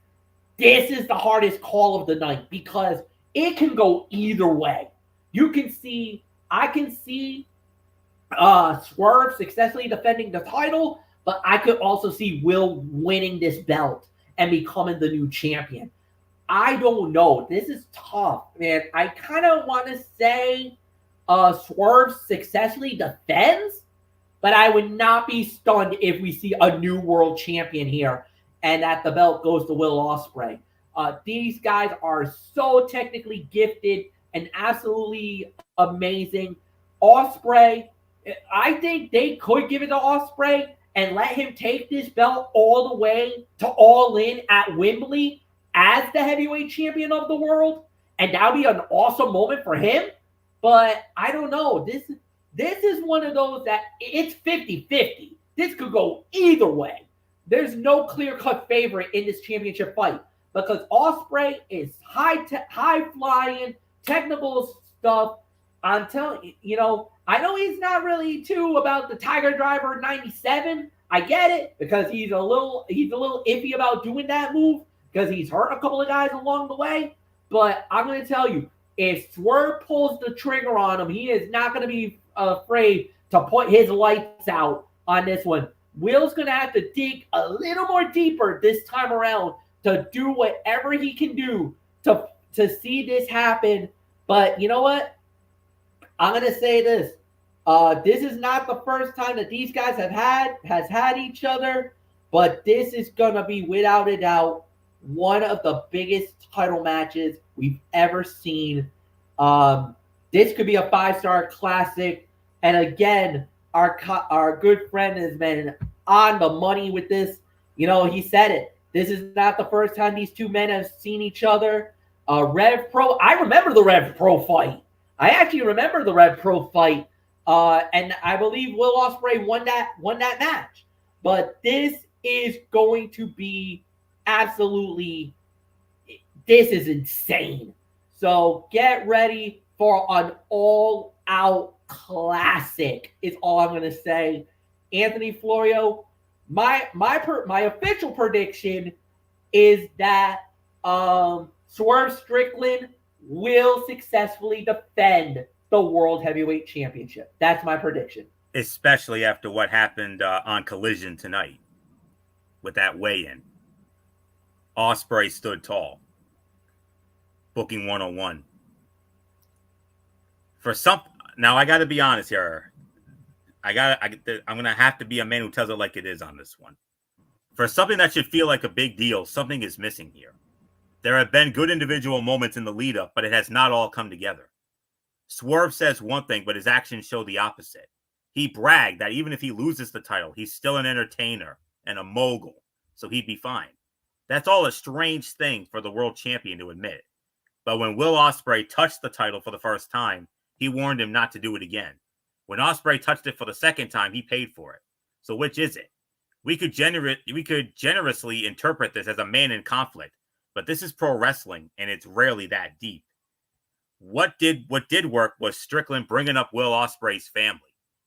This is the hardest call of the night because it can go either way. I can see Swerve successfully defending the title, but I could also see Will winning this belt and becoming the new champion. I don't know. This is tough, man. I kind of want to say Swerve successfully defends, but I would not be stunned if we see a new world champion here and that the belt goes to Will Ospreay. These guys are so technically gifted and absolutely amazing. Ospreay, I think they could give it to Ospreay and let him take this belt all the way to All In at Wembley as the heavyweight champion of the world. And that would be an awesome moment for him. But I don't know. This is one of those that it's 50-50. This could go either way. There's no clear-cut favorite in this championship fight because Ospreay is high-flying, technical stuff. I'm telling you, I know he's not really too about the Tiger Driver 97. I get it because he's a little iffy about doing that move because he's hurt a couple of guys along the way. But I'm going to tell you, if Swerve pulls the trigger on him, he is not going to be afraid to put his lights out on this one. Will's going to have to dig a little more deeper this time around to do whatever he can do to see this happen. But you know what? I'm going to say this. This is not the first time that these guys has had each other, but this is going to be without a doubt one of the biggest title matches we've ever seen. This could be a 5-star classic. And again, our good friend has been on the money with this. He said it. This is not the first time these two men have seen each other. Rev Pro. I remember the Rev Pro fight. I actually remember the Rev Pro fight. And I believe Will Ospreay won that match. But this is going to be absolutely. This is insane. So get ready for an all-out classic. Is all I'm going to say. Anthony Florio, my official prediction is that Swerve Strickland will successfully defend the World Heavyweight Championship. That's my prediction. Especially after what happened on Collision tonight with that weigh-in. Ospreay stood tall. Booking 101. Now I got to be honest here. I'm going to have to be a man who tells it like it is on this one. For something that should feel like a big deal, something is missing here. There have been good individual moments in the lead up, but it has not all come together. Swerve says one thing, but his actions show the opposite. He bragged that even if he loses the title, he's still an entertainer and a mogul, so he'd be fine. That's all a strange thing for the world champion to admit. But when Will Ospreay touched the title for the first time, he warned him not to do it again. When Ospreay touched it for the second time, he paid for it. So which is it? We could generously interpret this as a man in conflict, but this is pro wrestling, and it's rarely that deep. What did work was Strickland bringing up Will Ospreay's family.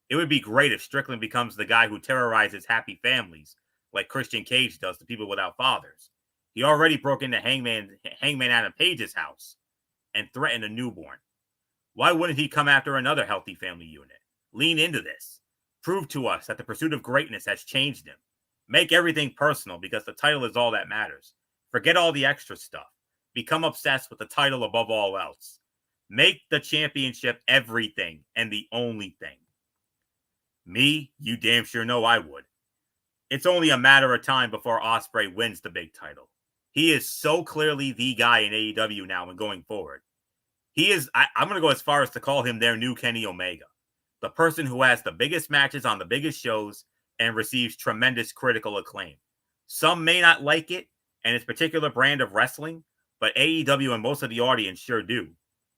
It would be great if Strickland becomes the guy who terrorizes happy families, like Christian Cage does to people without fathers. He already broke into Hangman Adam Page's house and threatened a newborn. Why wouldn't he come after another healthy family unit? Lean into this. Prove to us that the pursuit of greatness has changed him. Make everything personal because the title is all that matters. Forget all the extra stuff. Become obsessed with the title above all else. Make the championship everything and the only thing. Me, you damn sure know I would. It's only a matter of time before Ospreay wins the big title. He is so clearly the guy in AEW now and going forward. I'm going to go as far as to call him their new Kenny Omega. The person who has the biggest matches on the biggest shows and receives tremendous critical acclaim. Some may not like it and its particular brand of wrestling, but AEW and most of the audience sure do.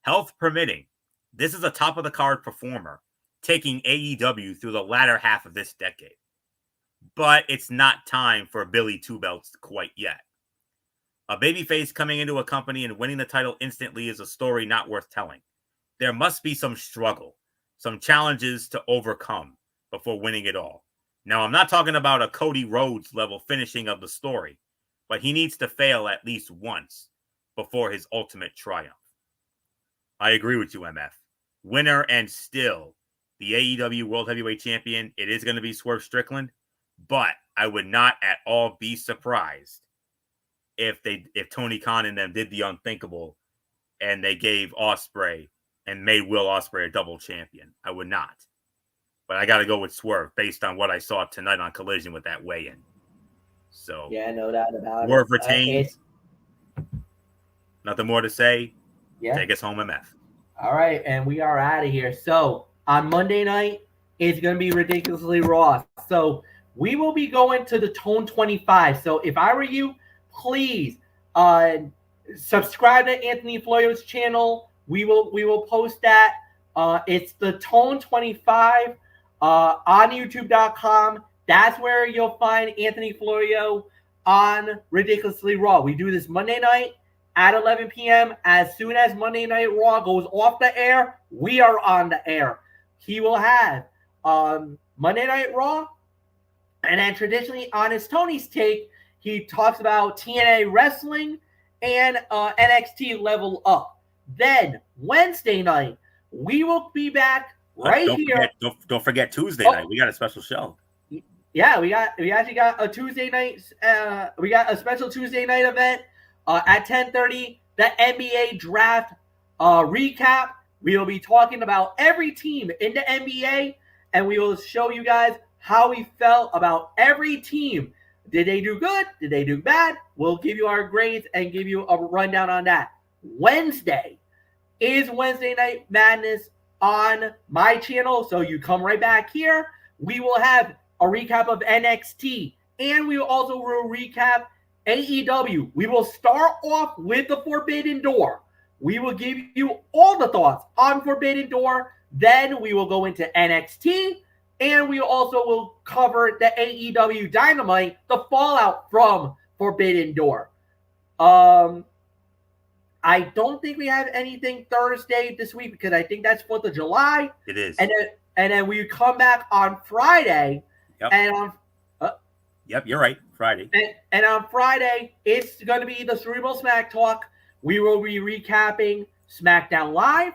Health permitting, this is a top-of-the-card performer taking AEW through the latter half of this decade. But it's not time for Billy Two Belts quite yet. A babyface coming into a company and winning the title instantly is a story not worth telling. There must be some struggle, some challenges to overcome before winning it all. Now, I'm not talking about a Cody Rhodes level finishing of the story, but he needs to fail at least once before his ultimate triumph. I agree with you, MF. Winner and still the AEW World Heavyweight Champion, it is going to be Swerve Strickland, but I would not at all be surprised if Tony Khan and them did the unthinkable and they gave Ospreay and made Will Ospreay a double champion. I would not. But I got to go with Swerve based on what I saw tonight on Collision with that weigh-in. So yeah, no doubt about Swerve retains. Nothing more to say. Yeah. Take us home, MF. All right, and we are out of here. So on Monday night, it's going to be Ridiculously Raw. So we will be going to the Tone 25. So if I were you, please subscribe to Anthony Floyo's channel. We will post that. It's the Tone 25 on YouTube.com. That's where you'll find Anthony Floyo on Ridiculously Raw. We do this Monday night at 11 p.m. As soon as Monday Night Raw goes off the air, we are on the air. He will have Monday Night Raw, and then traditionally on his Tony's Take, he talks about TNA Wrestling and NXT Level Up. Then Wednesday night, we will be back here. Don't forget Tuesday night. We got a special show. Yeah, we actually got a Tuesday night. We got a special Tuesday night event at 10:30. The NBA draft recap. We will be talking about every team in the NBA, and we will show you guys how we felt about every team Did they do good? Did they do bad? We'll give you our grades and give you a rundown on that. Wednesday is Wednesday Night Madness on my channel. So you come right back here. We will have a recap of NXT, and we also will recap AEW. We will start off with the Forbidden Door. We will give you all the thoughts on Forbidden Door. Then we will go into NXT, and we also will cover the AEW Dynamite, the fallout from Forbidden Door. I don't think we have anything Thursday this week because I think that's 4th of July. It is. And then we come back on Friday. Yep. And on Yep, you're right. Friday. And on Friday, it's going to be the Cerebral Smack Talk. We will be recapping SmackDown Live.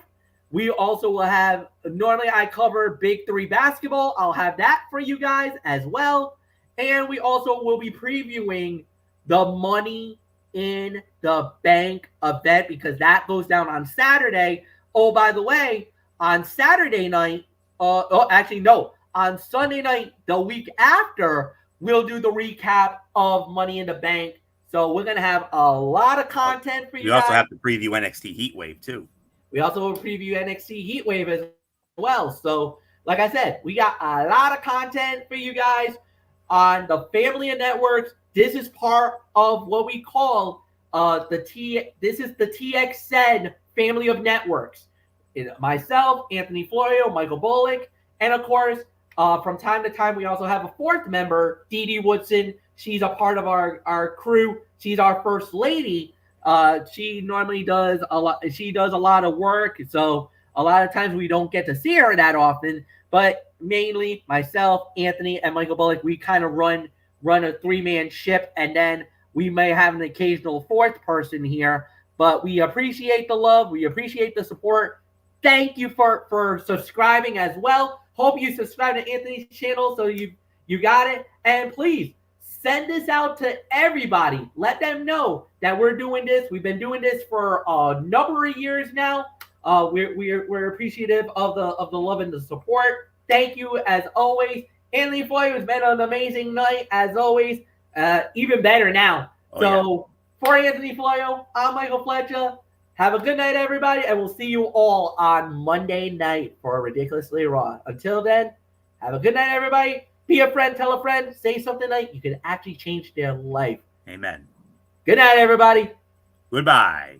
We also will have, normally I cover Big 3 basketball. I'll have that for you guys as well. And we also will be previewing the Money in the Bank event because that goes down on Saturday. Oh, by the way, on Saturday night, on Sunday night, the week after, we'll do the recap of Money in the Bank. So we're going to have a lot of content for you guys. We also have to preview NXT Heatwave, too. We also will preview NXT Heatwave as well. So, like I said, we got a lot of content for you guys on the family of networks. This is part of what we call this is the TXN family of networks. Myself, Anthony Florio, Michael Bullock, and of course, from time to time, we also have a fourth member, Dee Dee Woodson. She's a part of our crew. She's our first lady. She normally does a lot. She does a lot of work. So a lot of times we don't get to see her that often, but mainly myself, Anthony, and Michael Bullock, we kind of run a 3-man ship. And then we may have an occasional fourth person here, but we appreciate the love. We appreciate the support. Thank you for subscribing as well. Hope you subscribe to Anthony's channel so you got it. And please send this out to everybody. Let them know that we're doing this. We've been doing this for a number of years now. We're appreciative of the love and the support. Thank you as always. Anthony Floyd has been an amazing night as always. Even better now. For Anthony Floyo, I'm Michael Fletcher. Have a good night, everybody, and we'll see you all on Monday night for Ridiculously Raw. Until then, have a good night, everybody. Be a friend, tell a friend, say something like you can actually change their life. Amen. Good night, everybody. Goodbye.